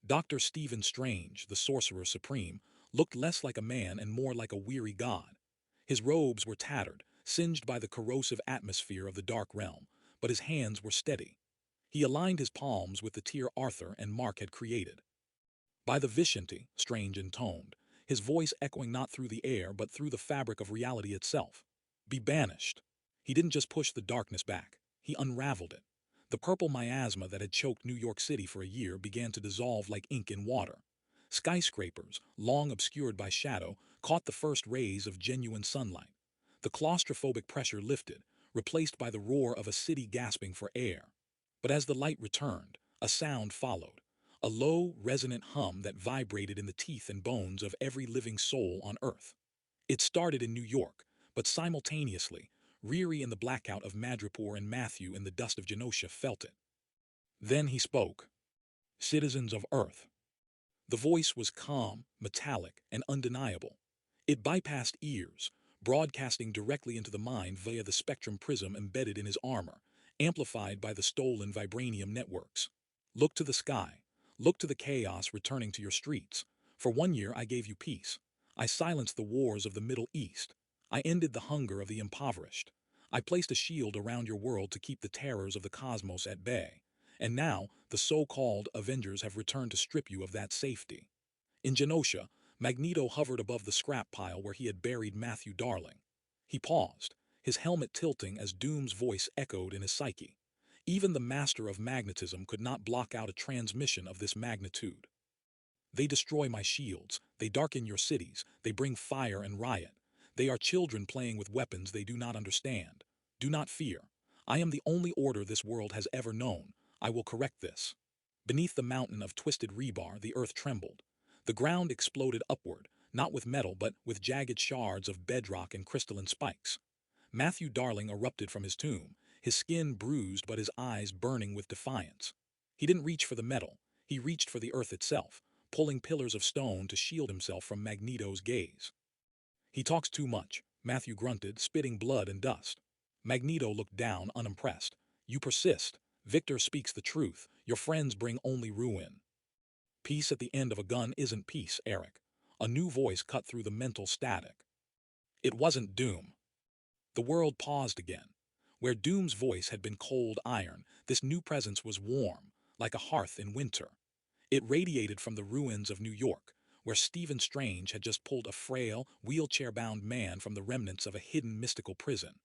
Dr. Stephen Strange, the Sorcerer Supreme, looked less like a man and more like a weary god. His robes were tattered, singed by the corrosive atmosphere of the dark realm, but his hands were steady. He aligned his palms with the tier Arthur and Mark had created. By the Vishanti, strange intoned, his voice echoing not through the air but through the fabric of reality itself. Be banished. He didn't just push the darkness back, he unraveled it. The purple miasma that had choked New York City for a year began to dissolve like ink in water. Skyscrapers, long obscured by shadow, caught the first rays of genuine sunlight. The claustrophobic pressure lifted, replaced by the roar of a city gasping for air. But as the light returned, a sound followed, a low, resonant hum that vibrated in the teeth and bones of every living soul on Earth. It started in New York, but simultaneously, Riri in the blackout of Madripoor and Matthew in the dust of Genosha felt it. Then he spoke. Citizens of Earth. The voice was calm, metallic, and undeniable. It bypassed ears, broadcasting directly into the mind via the spectrum prism embedded in his armor, amplified by the stolen vibranium networks. Look to the sky. Look to the chaos returning to your streets. For 1 year I gave you peace. I silenced the wars of the Middle East. I ended the hunger of the impoverished. I placed a shield around your world to keep the terrors of the cosmos at bay. And now, the so-called Avengers have returned to strip you of that safety. In Genosha, Magneto hovered above the scrap pile where he had buried Matthew Darling. He paused, his helmet tilting as Doom's voice echoed in his psyche. Even the master of magnetism could not block out a transmission of this magnitude. They destroy my shields, they darken your cities, they bring fire and riot. They are children playing with weapons they do not understand. Do not fear. I am the only order this world has ever known. I will correct this. Beneath the mountain of twisted rebar, the earth trembled. The ground exploded upward, not with metal but with jagged shards of bedrock and crystalline spikes. Matthew Darling erupted from his tomb, his skin bruised but his eyes burning with defiance. He didn't reach for the metal, he reached for the earth itself, pulling pillars of stone to shield himself from Magneto's gaze. He talks too much, Matthew grunted, spitting blood and dust. Magneto looked down, unimpressed. You persist. Victor speaks the truth. Your friends bring only ruin. Peace at the end of a gun isn't peace, Eric. A new voice cut through the mental static. It wasn't Doom. The world paused again. Where Doom's voice had been cold iron, this new presence was warm, like a hearth in winter. It radiated from the ruins of New York, where Stephen Strange had just pulled a frail, wheelchair-bound man from the remnants of a hidden mystical prison.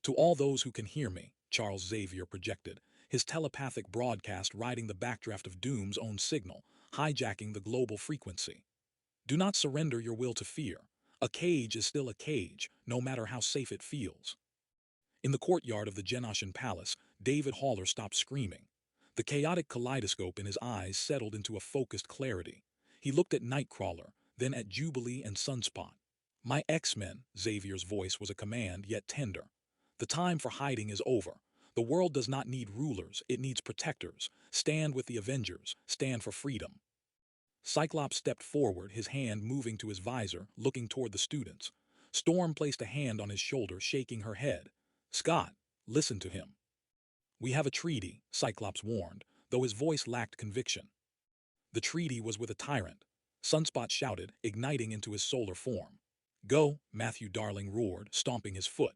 To all those who can hear me, Charles Xavier projected, his telepathic broadcast riding the backdraft of Doom's own signal, hijacking the global frequency. Do not surrender your will to fear. A cage is still a cage, no matter how safe it feels. In the courtyard of the Genoshan Palace, David Haller stopped screaming. The chaotic kaleidoscope in his eyes settled into a focused clarity. He looked at Nightcrawler, then at Jubilee and Sunspot. My X-Men, Xavier's voice was a command, yet tender. The time for hiding is over. The world does not need rulers, it needs protectors. Stand with the Avengers, stand for freedom. Cyclops stepped forward, his hand moving to his visor, looking toward the students. Storm placed a hand on his shoulder, shaking her head. Scott, listen to him. We have a treaty, Cyclops warned, though his voice lacked conviction. The treaty was with a tyrant. Sunspot shouted, igniting into his solar form. Go, Matthew Darling roared, stomping his foot.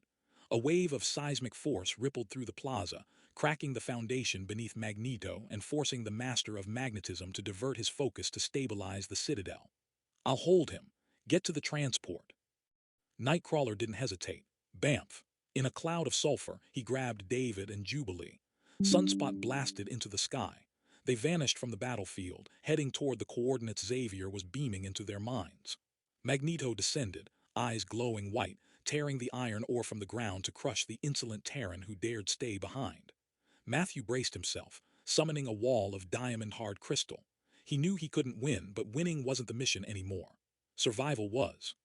A wave of seismic force rippled through the plaza, cracking the foundation beneath Magneto and forcing the master of magnetism to divert his focus to stabilize the citadel. I'll hold him. Get to the transport. Nightcrawler didn't hesitate. Bamf. In a cloud of sulfur, he grabbed David and Jubilee. Sunspot blasted into the sky. They vanished from the battlefield, heading toward the coordinates Xavier was beaming into their minds. Magneto descended, eyes glowing white, tearing the iron ore from the ground to crush the insolent Terran who dared stay behind. Matthew braced himself, summoning a wall of diamond-hard crystal. He knew he couldn't win, but winning wasn't the mission anymore. Survival was.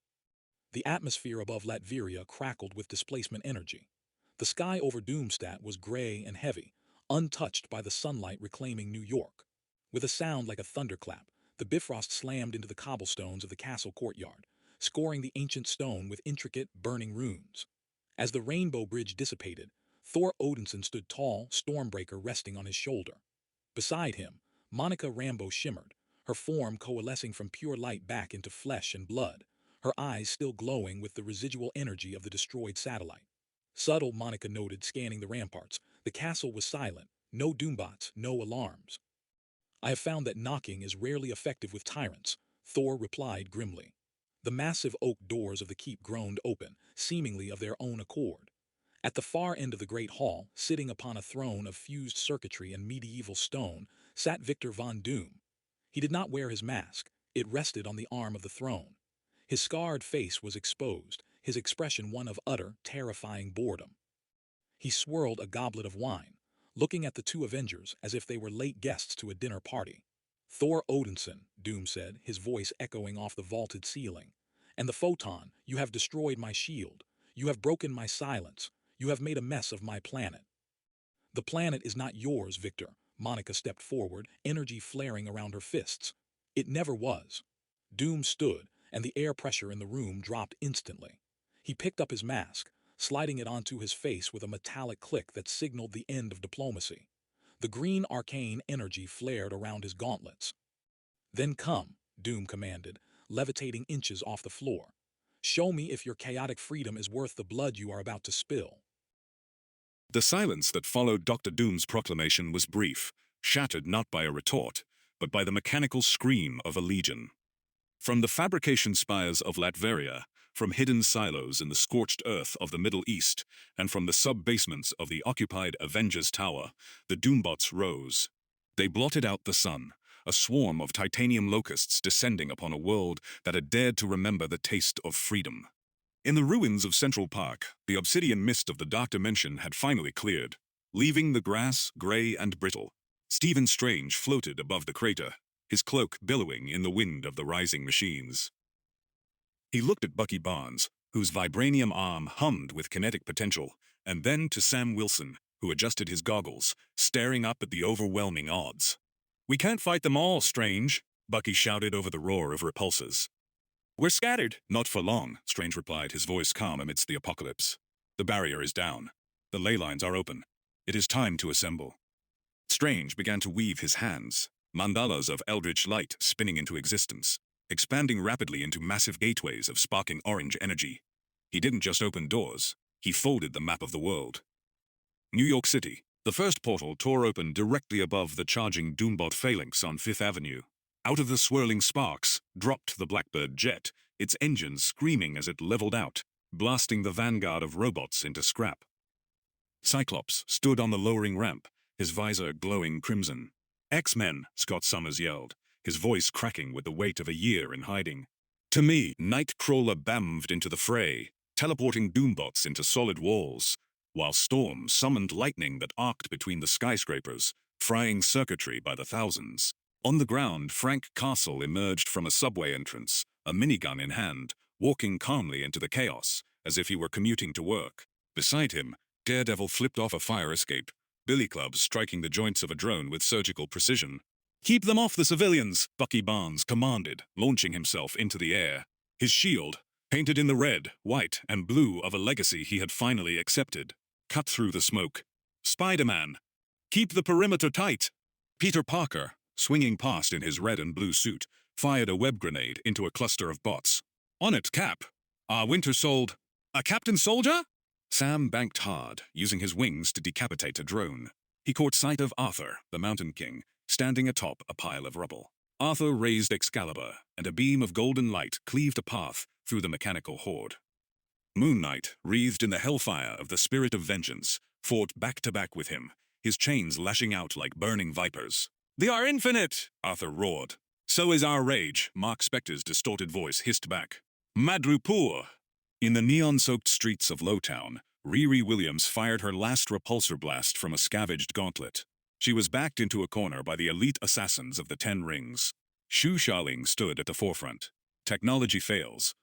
The atmosphere above Latveria crackled with displacement energy. The sky over Doomstat was gray and heavy, untouched by the sunlight reclaiming New York. With a sound like a thunderclap, the Bifrost slammed into the cobblestones of the castle courtyard, scoring the ancient stone with intricate, burning runes. As the rainbow bridge dissipated, Thor Odinson stood tall, Stormbreaker resting on his shoulder. Beside him, Monica Rambeau shimmered, her form coalescing from pure light back into flesh and blood, her eyes still glowing with the residual energy of the destroyed satellite. Subtle, Monica noted, scanning the ramparts. The castle was silent. No doombots, no alarms. I have found that knocking is rarely effective with tyrants, Thor replied grimly. The massive oak doors of the keep groaned open, seemingly of their own accord. At the far end of the great hall, sitting upon a throne of fused circuitry and medieval stone, sat Victor von Doom. He did not wear his mask. It rested on the arm of the throne. His scarred face was exposed, his expression one of utter, terrifying boredom. He swirled a goblet of wine, looking at the two Avengers as if they were late guests to a dinner party. Thor Odinson, Doom said, his voice echoing off the vaulted ceiling. And the photon, you have destroyed my shield. You have broken my silence. You have made a mess of my planet. The planet is not yours, Victor. Monica stepped forward, energy flaring around her fists. It never was. Doom stood, and the air pressure in the room dropped instantly. He picked up his mask, sliding it onto his face with a metallic click that signaled the end of diplomacy. The green arcane energy flared around his gauntlets. Then come, Doom commanded, levitating inches off the floor. Show me if your chaotic freedom is worth the blood you are about to spill. The silence that followed Dr. Doom's proclamation was brief, shattered not by a retort, but by the mechanical scream of a legion. From the fabrication spires of Latveria, from hidden silos in the scorched earth of the Middle East, and from the sub-basements of the occupied Avengers Tower, the Doombots rose. They blotted out the sun, a swarm of titanium locusts descending upon a world that had dared to remember the taste of freedom. In the ruins of Central Park, the obsidian mist of the dark dimension had finally cleared, leaving the grass gray and brittle. Stephen Strange floated above the crater, his cloak billowing in the wind of the rising machines. He looked at Bucky Barnes, whose vibranium arm hummed with kinetic potential, and then to Sam Wilson, who adjusted his goggles, staring up at the overwhelming odds. "We can't fight them all, Strange," Bucky shouted over the roar of repulsors. "We're scattered." "Not for long," Strange replied, his voice calm amidst the apocalypse. "The barrier is down. The ley lines are open. It is time to assemble." Strange began to weave his hands, mandalas of eldritch light spinning into existence, expanding rapidly into massive gateways of sparking orange energy. He didn't just open doors, he folded the map of the world. New York City. The first portal tore open directly above the charging Doombot phalanx on Fifth Avenue. Out of the swirling sparks dropped the Blackbird jet, its engines screaming as it leveled out, blasting the vanguard of robots into scrap. Cyclops stood on the lowering ramp, his visor glowing crimson. "X-Men," Scott Summers yelled, his voice cracking with the weight of a year in hiding. To me, Nightcrawler bamfed into the fray, teleporting Doombots into solid walls, while Storm summoned lightning that arced between the skyscrapers, frying circuitry by the thousands. On the ground, Frank Castle emerged from a subway entrance, a minigun in hand, walking calmly into the chaos, as if he were commuting to work. Beside him, Daredevil flipped off a fire escape, billy clubs striking the joints of a drone with surgical precision. "Keep them off the civilians," Bucky Barnes commanded, launching himself into the air. His shield, painted in the red, white, and blue of a legacy he had finally accepted, cut through the smoke. "Spider-Man, keep the perimeter tight." Peter Parker, swinging past in his red and blue suit, fired a web grenade into a cluster of bots. "On it, Cap. Winter Soldier. A Captain Soldier?" Sam banked hard, using his wings to decapitate a drone. He caught sight of Arthur, the Mountain King, standing atop a pile of rubble. Arthur raised Excalibur, and a beam of golden light cleaved a path through the mechanical horde. Moon Knight, wreathed in the hellfire of the spirit of vengeance, fought back-to-back with him, his chains lashing out like burning vipers. "They are infinite!" Arthur roared. "So is our rage," Mark Spector's distorted voice hissed back. "Madripoor!" In the neon-soaked streets of Lowtown, Riri Williams fired her last repulsor blast from a scavenged gauntlet. She was backed into a corner by the elite assassins of the Ten Rings. Shu Xiaoling stood at the forefront. "Technology fails,"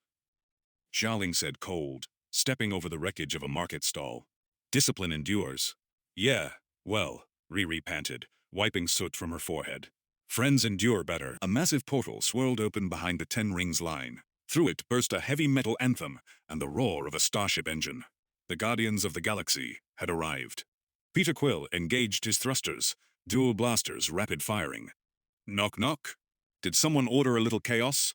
Xiaoling said cold, stepping over the wreckage of a market stall. "Discipline endures." "Yeah, well," Riri panted, wiping soot from her forehead. "Friends endure better." A massive portal swirled open behind the Ten Rings line. Through it burst a heavy metal anthem and the roar of a starship engine. The Guardians of the Galaxy had arrived. Peter Quill engaged his thrusters, dual blasters rapid firing. "Knock knock. Did someone order a little chaos?"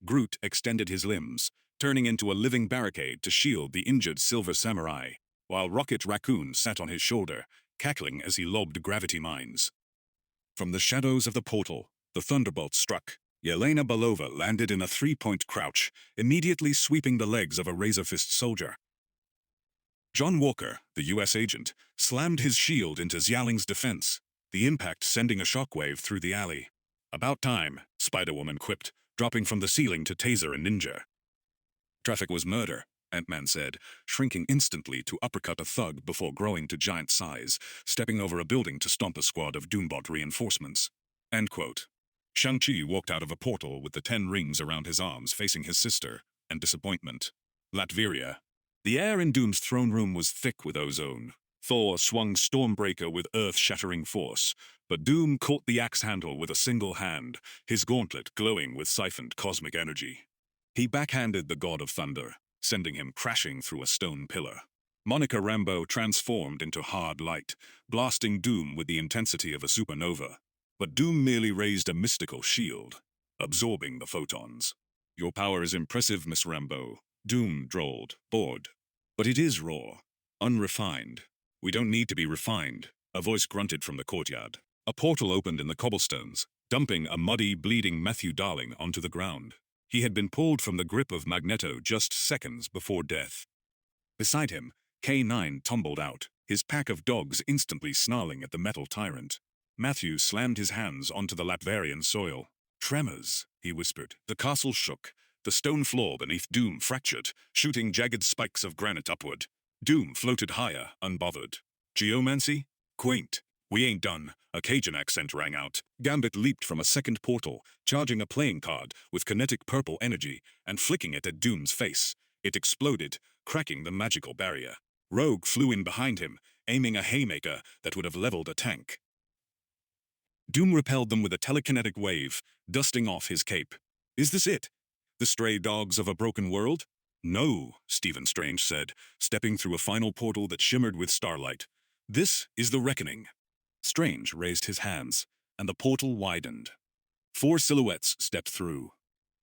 Groot extended his limbs, turning into a living barricade to shield the injured Silver Samurai. while Rocket Raccoon sat on his shoulder, cackling as he lobbed gravity mines. From the shadows of the portal, the thunderbolt struck. Yelena Belova landed in a three-point crouch, immediately sweeping the legs of a razor-fist soldier. John Walker, the U.S. agent, slammed his shield into Xiaoling's defense, the impact sending a shockwave through the alley. "About time," Spider-Woman quipped, dropping from the ceiling to taser a ninja. "Traffic was murder," Ant-Man said, shrinking instantly to uppercut a thug before growing to giant size, stepping over a building to stomp a squad of Doombot reinforcements. End quote. Shang-Chi walked out of a portal with the 10 rings around his arms facing his sister, and disappointment. Latveria. The air in Doom's throne room was thick with ozone. Thor swung Stormbreaker with earth-shattering force, but Doom caught the axe handle with a single hand, his gauntlet glowing with siphoned cosmic energy. He backhanded the God of Thunder, sending him crashing through a stone pillar. Monica Rambeau transformed into hard light, blasting Doom with the intensity of a supernova. But Doom merely raised a mystical shield, absorbing the photons. "Your power is impressive, Miss Rambeau," Doom drawled, bored. "But it is raw, unrefined. We don't need to be refined," a voice grunted from the courtyard. A portal opened in the cobblestones, dumping a muddy, bleeding Matthew Darling onto the ground. He had been pulled from the grip of Magneto just seconds before death. Beside him, K9 tumbled out, his pack of dogs instantly snarling at the metal tyrant. Matthew slammed his hands onto the Latverian soil. "Tremors," he whispered. The castle shook. The stone floor beneath Doom fractured, shooting jagged spikes of granite upward. Doom floated higher, unbothered. "Geomancy? Quaint. We ain't done," a Cajun accent rang out. Gambit leaped from a second portal, charging a playing card with kinetic purple energy and flicking it at Doom's face. It exploded, cracking the magical barrier. Rogue flew in behind him, aiming a haymaker that would have leveled a tank. Doom repelled them with a telekinetic wave, dusting off his cape. "Is this it? The stray dogs of a broken world?" "No," Stephen Strange said, stepping through a final portal that shimmered with starlight. "This is the reckoning." Strange raised his hands, and the portal widened. 4 silhouettes stepped through.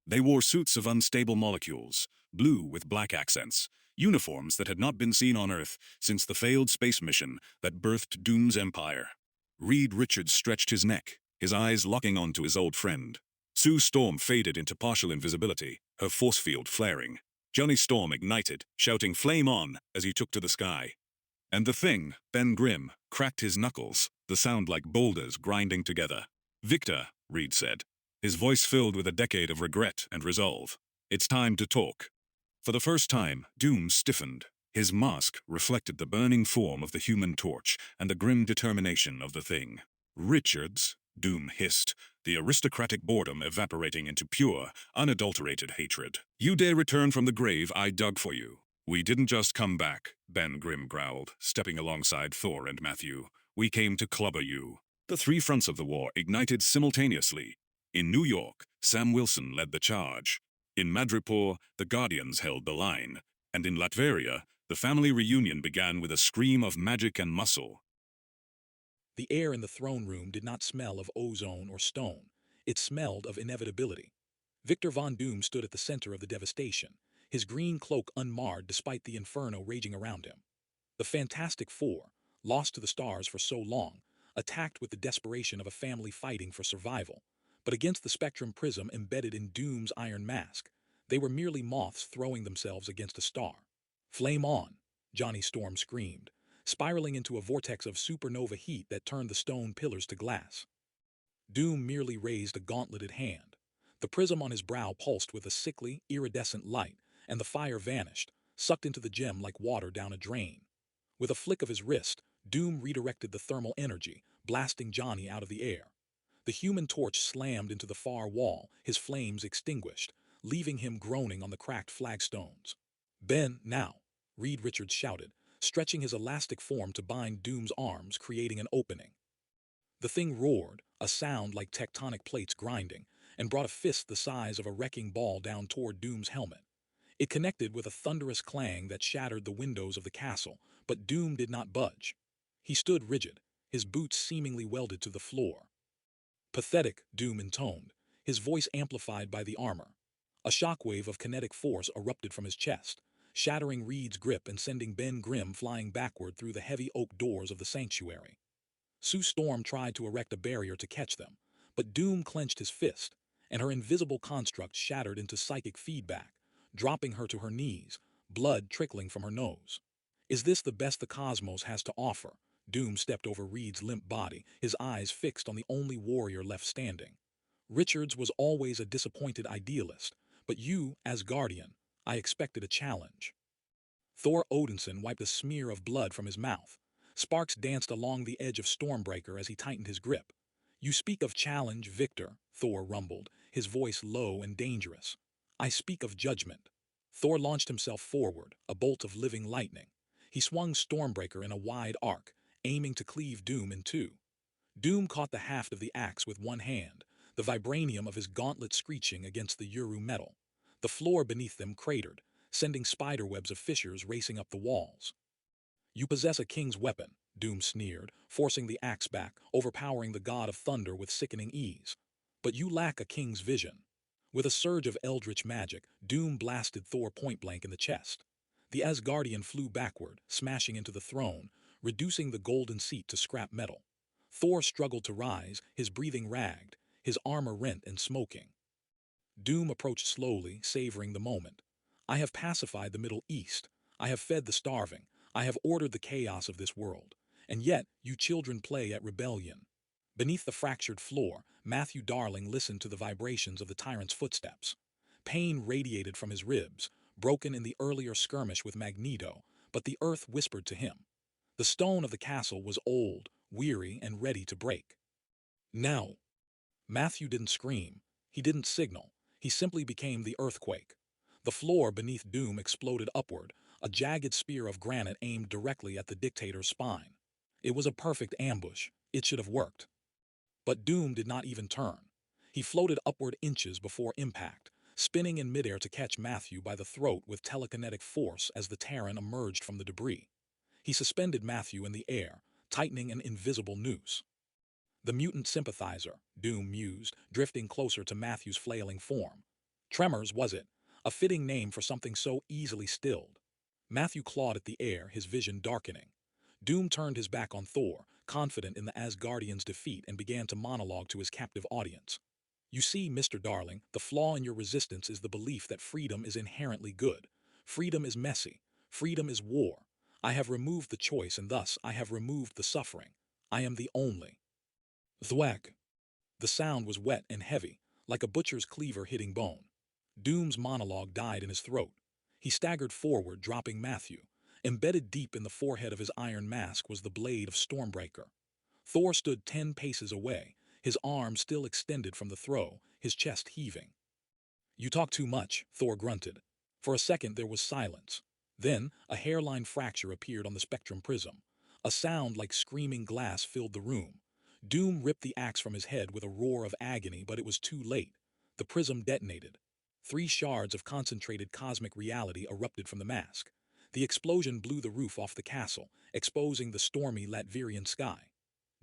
They wore suits of unstable molecules, blue with black accents, uniforms that had not been seen on Earth since the failed space mission that birthed Doom's empire. Reed Richards stretched his neck, his eyes locking onto his old friend. Sue Storm faded into partial invisibility, her force field flaring. Johnny Storm ignited, shouting "Flame on!" as he took to the sky. And the Thing, Ben Grimm, cracked his knuckles, the sound like boulders grinding together. "Victor," Reed said, his voice filled with a decade of regret and resolve. "It's time to talk." For the first time, Doom stiffened. His mask reflected the burning form of the Human Torch and the grim determination of the Thing. "Richards," Doom hissed, the aristocratic boredom evaporating into pure, unadulterated hatred. "You dare return from the grave I dug for you." "We didn't just come back," Ben Grimm growled, stepping alongside Thor and Matthew. "We came to clobber you." The 3 fronts of the war ignited simultaneously. In New York, Sam Wilson led the charge. In Madripoor, the Guardians held the line. And in Latveria, the family reunion began with a scream of magic and muscle. The air in the throne room did not smell of ozone or stone. It smelled of inevitability. Victor Von Doom stood at the center of the devastation, his green cloak unmarred despite the inferno raging around him. The Fantastic Four, lost to the stars for so long, attacked with the desperation of a family fighting for survival. But against the spectrum prism embedded in Doom's iron mask, they were merely moths throwing themselves against a star. "Flame on!" Johnny Storm screamed, spiraling into a vortex of supernova heat that turned the stone pillars to glass. Doom merely raised a gauntleted hand. The prism on his brow pulsed with a sickly, iridescent light, and the fire vanished, sucked into the gem like water down a drain. With a flick of his wrist, Doom redirected the thermal energy, blasting Johnny out of the air. The Human Torch slammed into the far wall, his flames extinguished, leaving him groaning on the cracked flagstones. "Ben, now!" Reed Richards shouted, stretching his elastic form to bind Doom's arms, creating an opening. The Thing roared, a sound like tectonic plates grinding, and brought a fist the size of a wrecking ball down toward Doom's helmet. It connected with a thunderous clang that shattered the windows of the castle, but Doom did not budge. He stood rigid, his boots seemingly welded to the floor. "Pathetic," Doom intoned, his voice amplified by the armor. A shockwave of kinetic force erupted from his chest, shattering Reed's grip and sending Ben Grimm flying backward through the heavy oak doors of the sanctuary. Sue Storm tried to erect a barrier to catch them, but Doom clenched his fist, and her invisible construct shattered into psychic feedback, dropping her to her knees, blood trickling from her nose. Is this the best the cosmos has to offer? Doom stepped over Reed's limp body, his eyes fixed on the only warrior left standing. Richards was always a disappointed idealist, but you, as Guardian, I expected a challenge. Thor Odinson wiped a smear of blood from his mouth. Sparks danced along the edge of Stormbreaker as he tightened his grip. You speak of challenge, Victor, Thor rumbled, his voice low and dangerous. I speak of judgment. Thor launched himself forward, a bolt of living lightning. He swung Stormbreaker in a wide arc, aiming to cleave Doom in two. Doom caught the haft of the axe with one hand, the vibranium of his gauntlet screeching against the Uru metal. The floor beneath them cratered, sending spiderwebs of fissures racing up the walls. You possess a king's weapon, Doom sneered, forcing the axe back, overpowering the god of thunder with sickening ease. But you lack a king's vision. With a surge of eldritch magic, Doom blasted Thor point-blank in the chest. The Asgardian flew backward, smashing into the throne, reducing the golden seat to scrap metal. Thor struggled to rise, his breathing ragged, his armor rent and smoking. Doom approached slowly, savoring the moment. I have pacified the Middle East. I have fed the starving. I have ordered the chaos of this world. And yet, you children play at rebellion. Beneath the fractured floor, Matthew Darling listened to the vibrations of the tyrant's footsteps. Pain radiated from his ribs, broken in the earlier skirmish with Magneto, but the earth whispered to him. The stone of the castle was old, weary, and ready to break. Now, Matthew didn't scream. He didn't signal. He simply became the earthquake. The floor beneath Doom exploded upward, a jagged spear of granite aimed directly at the dictator's spine. It was a perfect ambush. It should have worked. But Doom did not even turn. He floated upward inches before impact, spinning in midair to catch Matthew by the throat with telekinetic force as the Terran emerged from the debris. He suspended Matthew in the air, tightening an invisible noose. The mutant sympathizer, Doom mused, drifting closer to Matthew's flailing form. Tremors, was it? A fitting name for something so easily stilled. Matthew clawed at the air, his vision darkening. Doom turned his back on Thor, confident in the Asgardian's defeat, and began to monologue to his captive audience. You see, Mr. Darling, the flaw in your resistance is the belief that freedom is inherently good. Freedom is messy. Freedom is war. I have removed the choice, and thus I have removed the suffering. I am the only. Thwack. The sound was wet and heavy, like a butcher's cleaver hitting bone. Doom's monologue died in his throat. He staggered forward, dropping Matthew. Embedded deep in the forehead of his iron mask was the blade of Stormbreaker. Thor stood 10 paces away, his arm still extended from the throw, his chest heaving. You talk too much, Thor grunted. For a second there was silence. Then, a hairline fracture appeared on the spectrum prism. A sound like screaming glass filled the room. Doom ripped the axe from his head with a roar of agony, but it was too late. The prism detonated. 3 shards of concentrated cosmic reality erupted from the mask. The explosion blew the roof off the castle, exposing the stormy Latverian sky.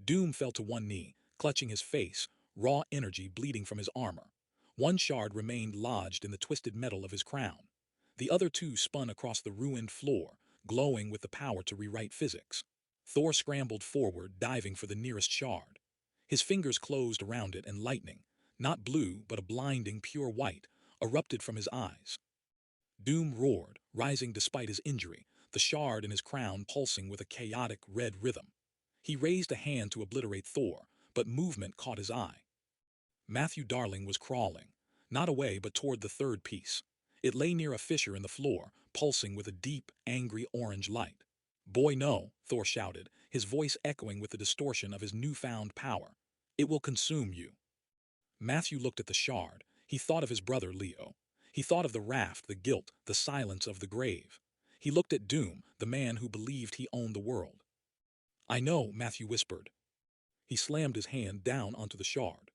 Doom fell to one knee, clutching his face, raw energy bleeding from his armor. 1 shard remained lodged in the twisted metal of his crown. The other 2 spun across the ruined floor, glowing with the power to rewrite physics. Thor scrambled forward, diving for the nearest shard. His fingers closed around it, and lightning, not blue but a blinding pure white, erupted from his eyes. Doom roared, rising despite his injury, the shard in his crown pulsing with a chaotic red rhythm. He raised a hand to obliterate Thor, but movement caught his eye. Matthew Darling was crawling, not away but toward the 3rd piece. It lay near a fissure in the floor, pulsing with a deep, angry orange light. Boy, no, Thor shouted, his voice echoing with the distortion of his newfound power. It will consume you. Matthew looked at the shard. He thought of his brother Leo. He thought of the raft, the guilt, the silence of the grave. He looked at Doom, the man who believed he owned the world. I know, Matthew whispered. He slammed his hand down onto the shard.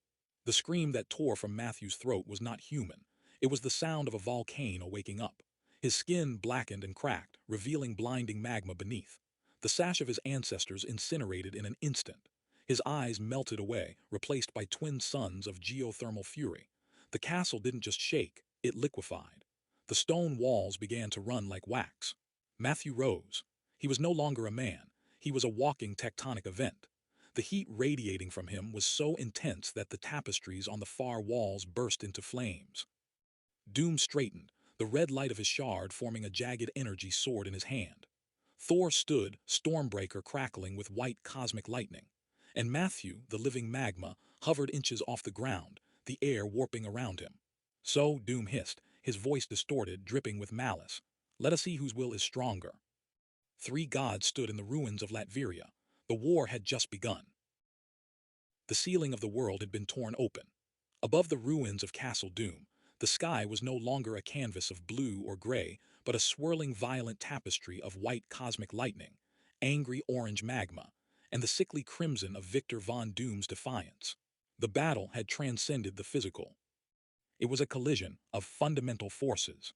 The scream that tore from Matthew's throat was not human. It was the sound of a volcano waking up. His skin blackened and cracked, revealing blinding magma beneath. The sash of his ancestors incinerated in an instant. His eyes melted away, replaced by twin suns of geothermal fury. The castle didn't just shake, it liquefied. The stone walls began to run like wax. Matthew rose. He was no longer a man. He was a walking tectonic event. The heat radiating from him was so intense that the tapestries on the far walls burst into flames. Doom straightened, the red light of his shard forming a jagged energy sword in his hand. Thor stood, Stormbreaker crackling with white cosmic lightning. And Matthew, the living magma, hovered inches off the ground, the air warping around him. So, Doom hissed, his voice distorted, dripping with malice. Let us see whose will is stronger. Three gods stood in the ruins of Latveria. The war had just begun. The ceiling of the world had been torn open. Above the ruins of Castle Doom, the sky was no longer a canvas of blue or gray, but a swirling violent tapestry of white cosmic lightning, angry orange magma, and the sickly crimson of Victor Von Doom's defiance. The battle had transcended the physical. It was a collision of fundamental forces.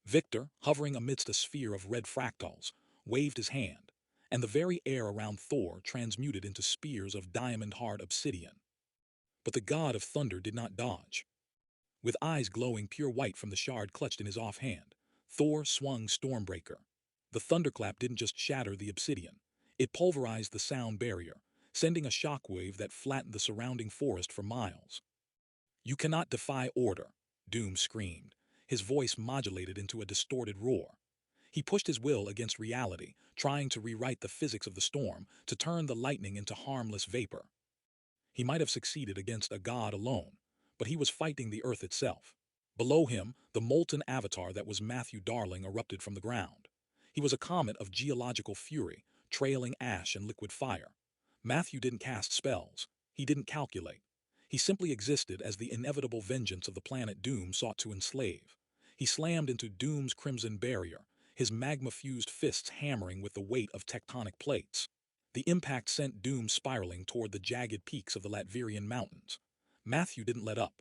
Victor, hovering amidst a sphere of red fractals, waved his hand, and the very air around Thor transmuted into spears of diamond-hard obsidian. But the god of thunder did not dodge. With eyes glowing pure white from the shard clutched in his offhand, Thor swung Stormbreaker. The thunderclap didn't just shatter the obsidian. It pulverized the sound barrier, sending a shockwave that flattened the surrounding forest for miles. You cannot defy order, Doom screamed, his voice modulated into a distorted roar. He pushed his will against reality, trying to rewrite the physics of the storm, to turn the lightning into harmless vapor. He might have succeeded against a god alone, but he was fighting the earth itself. Below him, the molten avatar that was Matthew Darling erupted from the ground. He was a comet of geological fury, trailing ash and liquid fire. Matthew didn't cast spells. He didn't calculate. He simply existed as the inevitable vengeance of the planet Doom sought to enslave. He slammed into Doom's crimson barrier, his magma-fused fists hammering with the weight of tectonic plates. The impact sent Doom spiraling toward the jagged peaks of the Latverian mountains. Matthew didn't let up.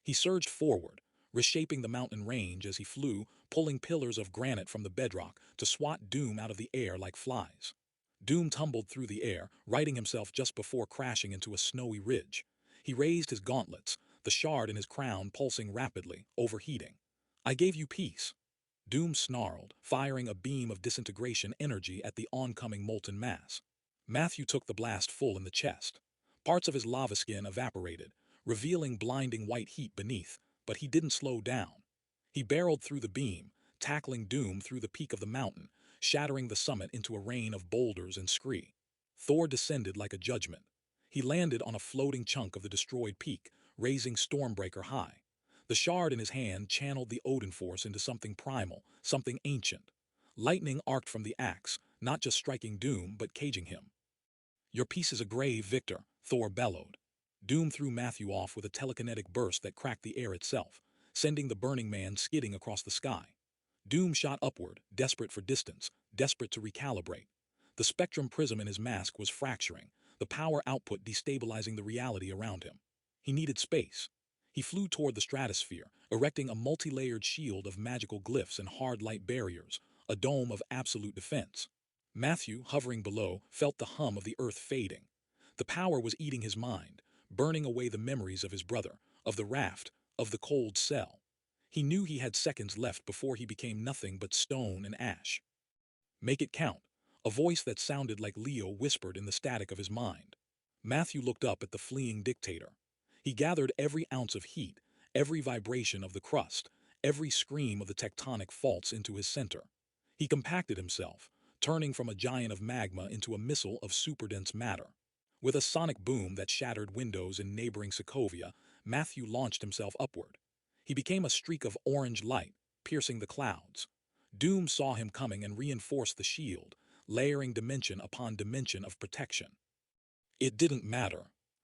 He surged forward, reshaping the mountain range as he flew, pulling pillars of granite from the bedrock to swat Doom out of the air like flies. Doom tumbled through the air, righting himself just before crashing into a snowy ridge. He raised his gauntlets, the shard in his crown pulsing rapidly, overheating. I gave you peace. Doom snarled, firing a beam of disintegration energy at the oncoming molten mass. Matthew took the blast full in the chest. Parts of his lava skin evaporated, revealing blinding white heat beneath, but he didn't slow down. He barreled through the beam, tackling Doom through the peak of the mountain, shattering the summit into a rain of boulders and scree. Thor descended like a judgment. He landed on a floating chunk of the destroyed peak, raising Stormbreaker high. The shard in his hand channeled the Odin force into something primal, something ancient. Lightning arced from the axe, not just striking Doom, but caging him. Your piece is a grave, Victor, Thor bellowed. Doom threw Matthew off with a telekinetic burst that cracked the air itself, sending the burning man skidding across the sky. Doom shot upward, desperate for distance, desperate to recalibrate. The spectrum prism in his mask was fracturing, the power output destabilizing the reality around him. He needed space. He flew toward the stratosphere, erecting a multi-layered shield of magical glyphs and hard light barriers, a dome of absolute defense. Matthew, hovering below, felt the hum of the earth fading. The power was eating his mind, burning away the memories of his brother, of the raft, of the cold cell. He knew he had seconds left before he became nothing but stone and ash. Make it count, a voice that sounded like Leo whispered in the static of his mind. Matthew looked up at the fleeing dictator. He gathered every ounce of heat, every vibration of the crust, every scream of the tectonic faults into his center. He compacted himself, turning from a giant of magma into a missile of superdense matter. With a sonic boom that shattered windows in neighboring Sokovia, Matthew launched himself upward. He became a streak of orange light, piercing the clouds. Doom saw him coming and reinforced the shield, layering dimension upon dimension of protection. It didn't matter.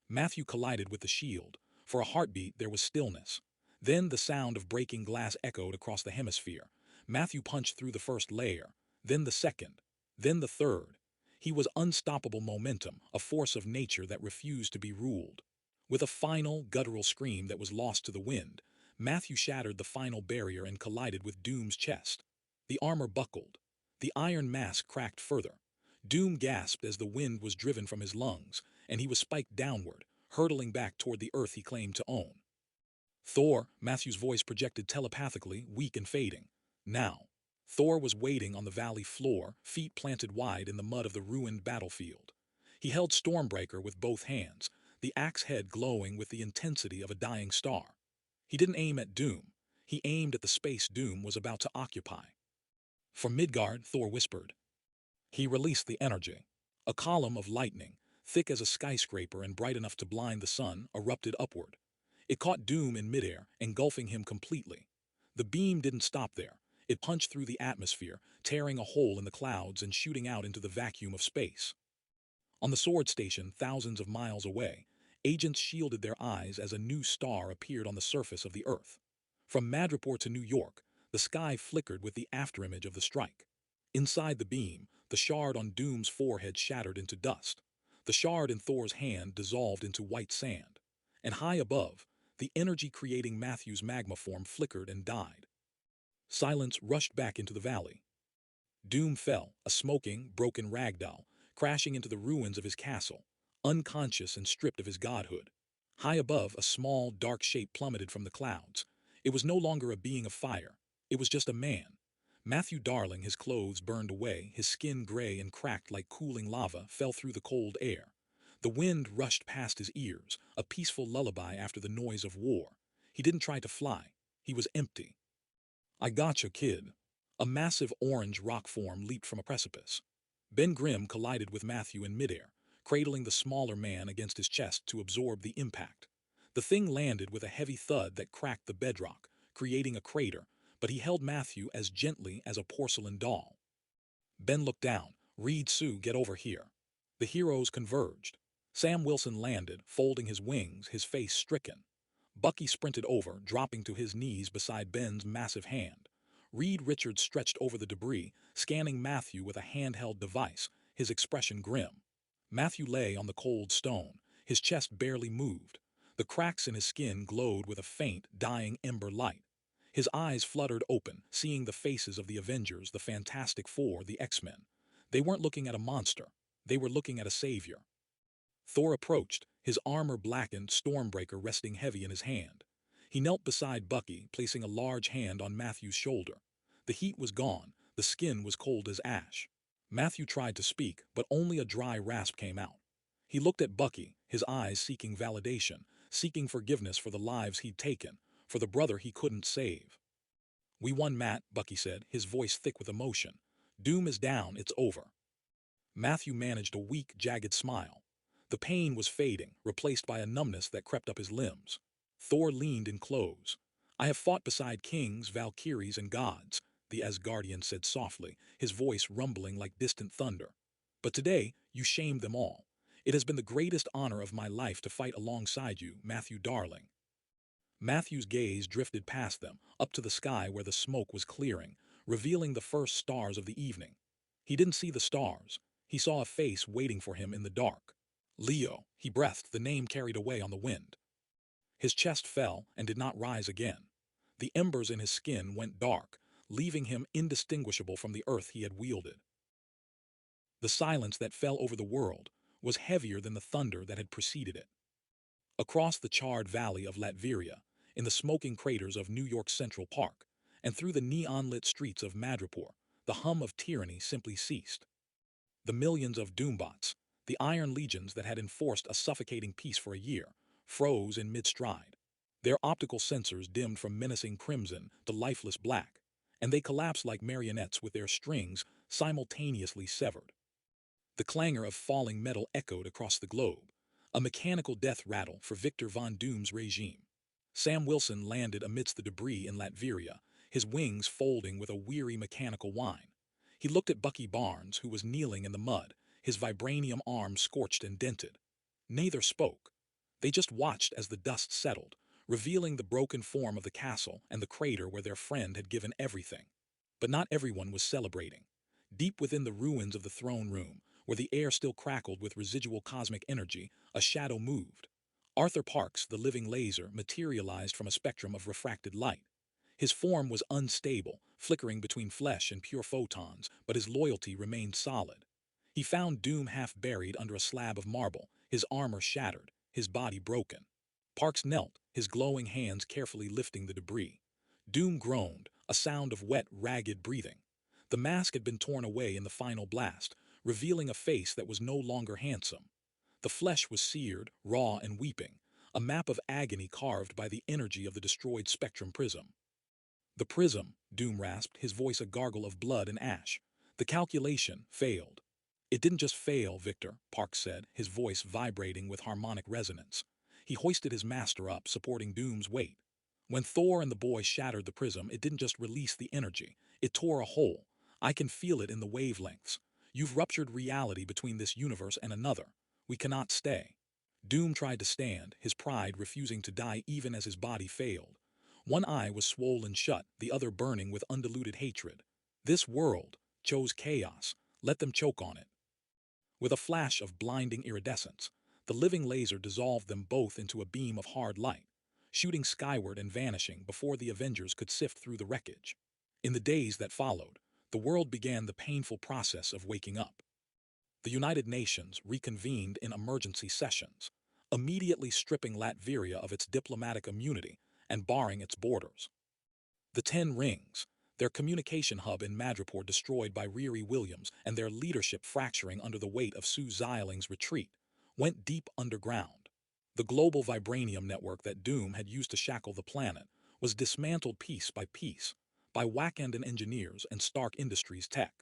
Matthew collided with the shield. For a heartbeat, there was stillness. Then the sound of breaking glass echoed across the hemisphere. Matthew punched through the first layer, then the second, then the third. He was unstoppable momentum, a force of nature that refused to be ruled. With a final, guttural scream that was lost to the wind, Matthew shattered the final barrier and collided with Doom's chest. The armor buckled. The iron mask cracked further. Doom gasped as the wind was driven from his lungs, and he was spiked downward, hurtling back toward the earth he claimed to own. Thor, Matthew's voice projected telepathically, weak and fading. Now. Thor was waiting on the valley floor, feet planted wide in the mud of the ruined battlefield. He held Stormbreaker with both hands, the axe head glowing with the intensity of a dying star. He didn't aim at Doom. He aimed at the space Doom was about to occupy. From Midgard, Thor whispered. He released the energy. A column of lightning, thick as a skyscraper and bright enough to blind the sun, erupted upward. It caught Doom in midair, engulfing him completely. The beam didn't stop there. It punched through the atmosphere, tearing a hole in the clouds and shooting out into the vacuum of space. On the sword station, thousands of miles away, agents shielded their eyes as a new star appeared on the surface of the Earth. From Madripoor to New York, the sky flickered with the afterimage of the strike. Inside the beam, the shard on Doom's forehead shattered into dust. The shard in Thor's hand dissolved into white sand. And high above, the energy-creating Matthew's magma form flickered and died. Silence rushed back into the valley. Doom fell, a smoking, broken ragdoll, crashing into the ruins of his castle, unconscious and stripped of his godhood. High above, a small, dark shape plummeted from the clouds. It was no longer a being of fire. It was just a man. Matthew Darling, his clothes burned away, his skin gray and cracked like cooling lava, fell through the cold air. The wind rushed past his ears, a peaceful lullaby after the noise of war. He didn't try to fly. He was empty. I gotcha, kid. A massive orange rock form leaped from a precipice. Ben Grimm collided with Matthew in midair, cradling the smaller man against his chest to absorb the impact. The thing landed with a heavy thud that cracked the bedrock, creating a crater, but he held Matthew as gently as a porcelain doll. Ben looked down. Reed Sue, get over here. The heroes converged. Sam Wilson landed, folding his wings, his face stricken. Bucky sprinted over, dropping to his knees beside Ben's massive hand. Reed Richards stretched over the debris, scanning Matthew with a handheld device, his expression grim. Matthew lay on the cold stone, his chest barely moved. The cracks in his skin glowed with a faint, dying ember light. His eyes fluttered open, seeing the faces of the Avengers, the Fantastic Four, the X-Men. They weren't looking at a monster. They were looking at a savior. Thor approached, his armor blackened, Stormbreaker resting heavy in his hand. He knelt beside Bucky, placing a large hand on Matthew's shoulder. The heat was gone, the skin was cold as ash. Matthew tried to speak, but only a dry rasp came out. He looked at Bucky, his eyes seeking validation, seeking forgiveness for the lives he'd taken, for the brother he couldn't save. We won, Matt, Bucky said, his voice thick with emotion. Doom is down, it's over. Matthew managed a weak, jagged smile. The pain was fading, replaced by a numbness that crept up his limbs. Thor leaned in close. I have fought beside kings, valkyries, and gods, the Asgardian said softly, his voice rumbling like distant thunder. But today, you shamed them all. It has been the greatest honor of my life to fight alongside you, Matthew Darling. Matthew's gaze drifted past them, up to the sky where the smoke was clearing, revealing the first stars of the evening. He didn't see the stars. He saw a face waiting for him in the dark. Leo, he breathed, the name carried away on the wind. His chest fell and did not rise again. The embers in his skin went dark, leaving him indistinguishable from the earth he had wielded. The silence that fell over the world was heavier than the thunder that had preceded it. Across the charred valley of Latveria, in the smoking craters of New York Central Park, and through the neon-lit streets of Madripoor, the hum of tyranny simply ceased. The millions of Doombots, the iron legions that had enforced a suffocating peace for a year, froze in mid-stride. Their optical sensors dimmed from menacing crimson to lifeless black, and they collapsed like marionettes with their strings simultaneously severed. The clangor of falling metal echoed across the globe, a mechanical death rattle for Victor Von Doom's regime. Sam Wilson landed amidst the debris in Latveria, his wings folding with a weary mechanical whine. He looked at Bucky Barnes, who was kneeling in the mud, his vibranium arm scorched and dented. Neither spoke. They just watched as the dust settled, revealing the broken form of the castle and the crater where their friend had given everything. But not everyone was celebrating. Deep within the ruins of the throne room, where the air still crackled with residual cosmic energy, a shadow moved. Arthur Parks, the living laser, materialized from a spectrum of refracted light. His form was unstable, flickering between flesh and pure photons, but his loyalty remained solid. He found Doom half buried under a slab of marble, his armor shattered, his body broken. Parks knelt, his glowing hands carefully lifting the debris. Doom groaned, a sound of wet, ragged breathing. The mask had been torn away in the final blast, revealing a face that was no longer handsome. The flesh was seared, raw and weeping, a map of agony carved by the energy of the destroyed spectrum prism. The prism, Doom rasped, his voice a gargle of blood and ash. The calculation failed. It didn't just fail, Victor, Parks said, his voice vibrating with harmonic resonance. He hoisted his master up, supporting Doom's weight. When Thor and the boy shattered the prism, it didn't just release the energy. It tore a hole. I can feel it in the wavelengths. You've ruptured reality between this universe and another. We cannot stay. Doom tried to stand, his pride refusing to die even as his body failed. One eye was swollen shut, the other burning with undiluted hatred. This world chose chaos. Let them choke on it. With a flash of blinding iridescence, the living laser dissolved them both into a beam of hard light, shooting skyward and vanishing before the Avengers could sift through the wreckage. In the days that followed, the world began the painful process of waking up. The United Nations reconvened in emergency sessions, immediately stripping Latveria of its diplomatic immunity and barring its borders. The Ten Rings, their communication hub in Madripoor destroyed by Riri Williams and their leadership fracturing under the weight of Sue Ziling's retreat, went deep underground. The global vibranium network that Doom had used to shackle the planet was dismantled piece by Wakandan engineers and Stark Industries tech.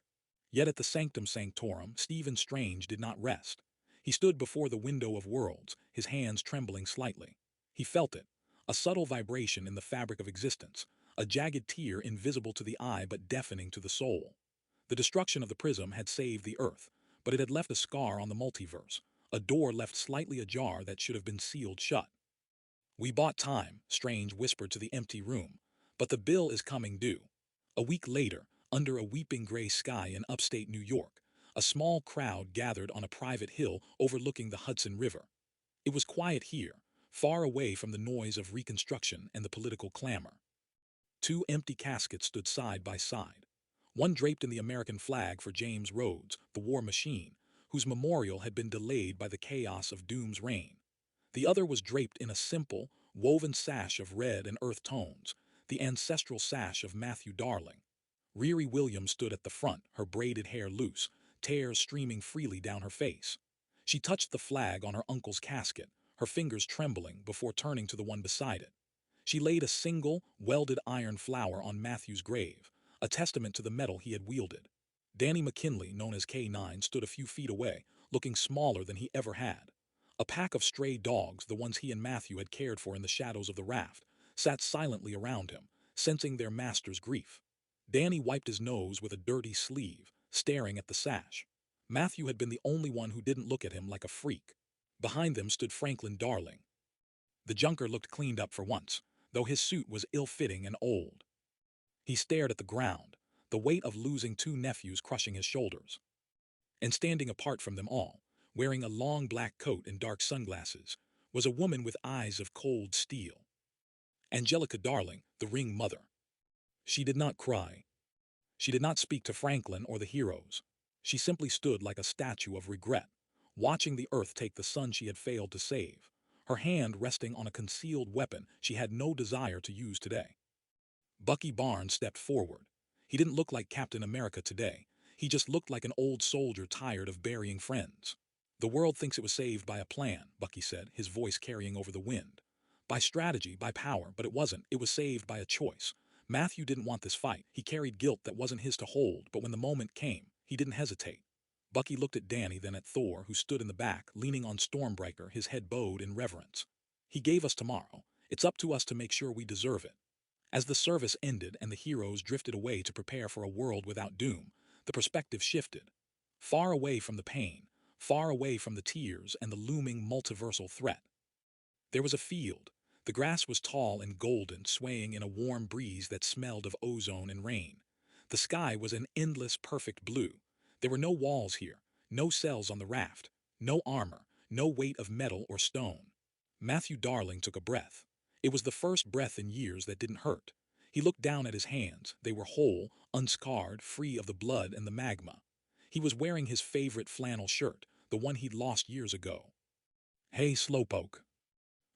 Yet at the Sanctum Sanctorum, Stephen Strange did not rest. He stood before the window of worlds, his hands trembling slightly. He felt it, a subtle vibration in the fabric of existence, a jagged tear invisible to the eye but deafening to the soul. The destruction of the prism had saved the Earth, but it had left a scar on the multiverse, a door left slightly ajar that should have been sealed shut. We bought time, Strange whispered to the empty room, but the bill is coming due. A week later, under a weeping gray sky in upstate New York, a small crowd gathered on a private hill overlooking the Hudson River. It was quiet here, far away from the noise of Reconstruction and the political clamor. Two empty caskets stood side by side, one draped in the American flag for James Rhodes, the war machine, whose memorial had been delayed by the chaos of Doom's reign. The other was draped in a simple, woven sash of red and earth tones, the ancestral sash of Matthew Darling. Riri Williams stood at the front, her braided hair loose, tears streaming freely down her face. She touched the flag on her uncle's casket, her fingers trembling before turning to the one beside it. She laid a single, welded iron flower on Matthew's grave, a testament to the metal he had wielded. Danny McKinley, known as K9, stood a few feet away, looking smaller than he ever had. A pack of stray dogs, the ones he and Matthew had cared for in the shadows of the raft, sat silently around him, sensing their master's grief. Danny wiped his nose with a dirty sleeve, staring at the sash. Matthew had been the only one who didn't look at him like a freak. Behind them stood Franklin Darling. The junker looked cleaned up for once, though his suit was ill-fitting and old. He stared at the ground, the weight of losing two nephews crushing his shoulders. And standing apart from them all, wearing a long black coat and dark sunglasses, was a woman with eyes of cold steel. Angelica Darling, the Ring Mother. She did not cry. She did not speak to Franklin or the heroes. She simply stood like a statue of regret, watching the Earth take the son she had failed to save, her hand resting on a concealed weapon she had no desire to use today. Bucky Barnes stepped forward. He didn't look like Captain America today. He just looked like an old soldier tired of burying friends. The world thinks it was saved by a plan, Bucky said, his voice carrying over the wind. By strategy, by power, but it wasn't. It was saved by a choice. Matthew didn't want this fight. He carried guilt that wasn't his to hold, but when the moment came, he didn't hesitate. Bucky looked at Danny, then at Thor, who stood in the back, leaning on Stormbreaker, his head bowed in reverence. He gave us tomorrow. It's up to us to make sure we deserve it. As the service ended and the heroes drifted away to prepare for a world without doom, the perspective shifted. Far away from the pain, far away from the tears and the looming multiversal threat. There was a field. The grass was tall and golden, swaying in a warm breeze that smelled of ozone and rain. The sky was an endless, perfect blue. There were no walls here, no cells on the raft, no armor, no weight of metal or stone. Matthew Darling took a breath. It was the first breath in years that didn't hurt. He looked down at his hands. They were whole, unscarred, free of the blood and the magma. He was wearing his favorite flannel shirt, the one he'd lost years ago. Hey, Slowpoke.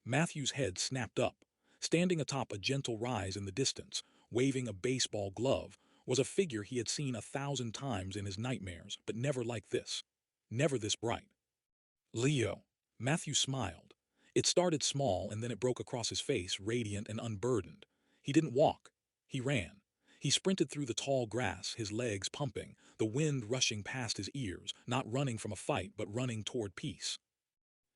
Matthew's head snapped up, Standing atop a gentle rise in the distance, waving a baseball glove, was a figure he had seen 1,000 times in his nightmares, but never like this. Never this bright. Leo. Matthew smiled. It started small and then it broke across his face, radiant and unburdened. He didn't walk. He ran. He sprinted through the tall grass, his legs pumping, the wind rushing past his ears, not running from a fight but running toward peace.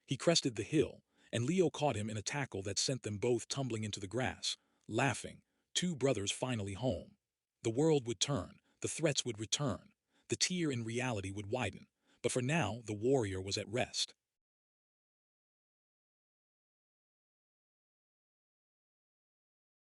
He crested the hill, and Leo caught him in a tackle that sent them both tumbling into the grass, laughing, two brothers finally home. The world would turn, the threats would return, the tear in reality would widen, but for now the warrior was at rest.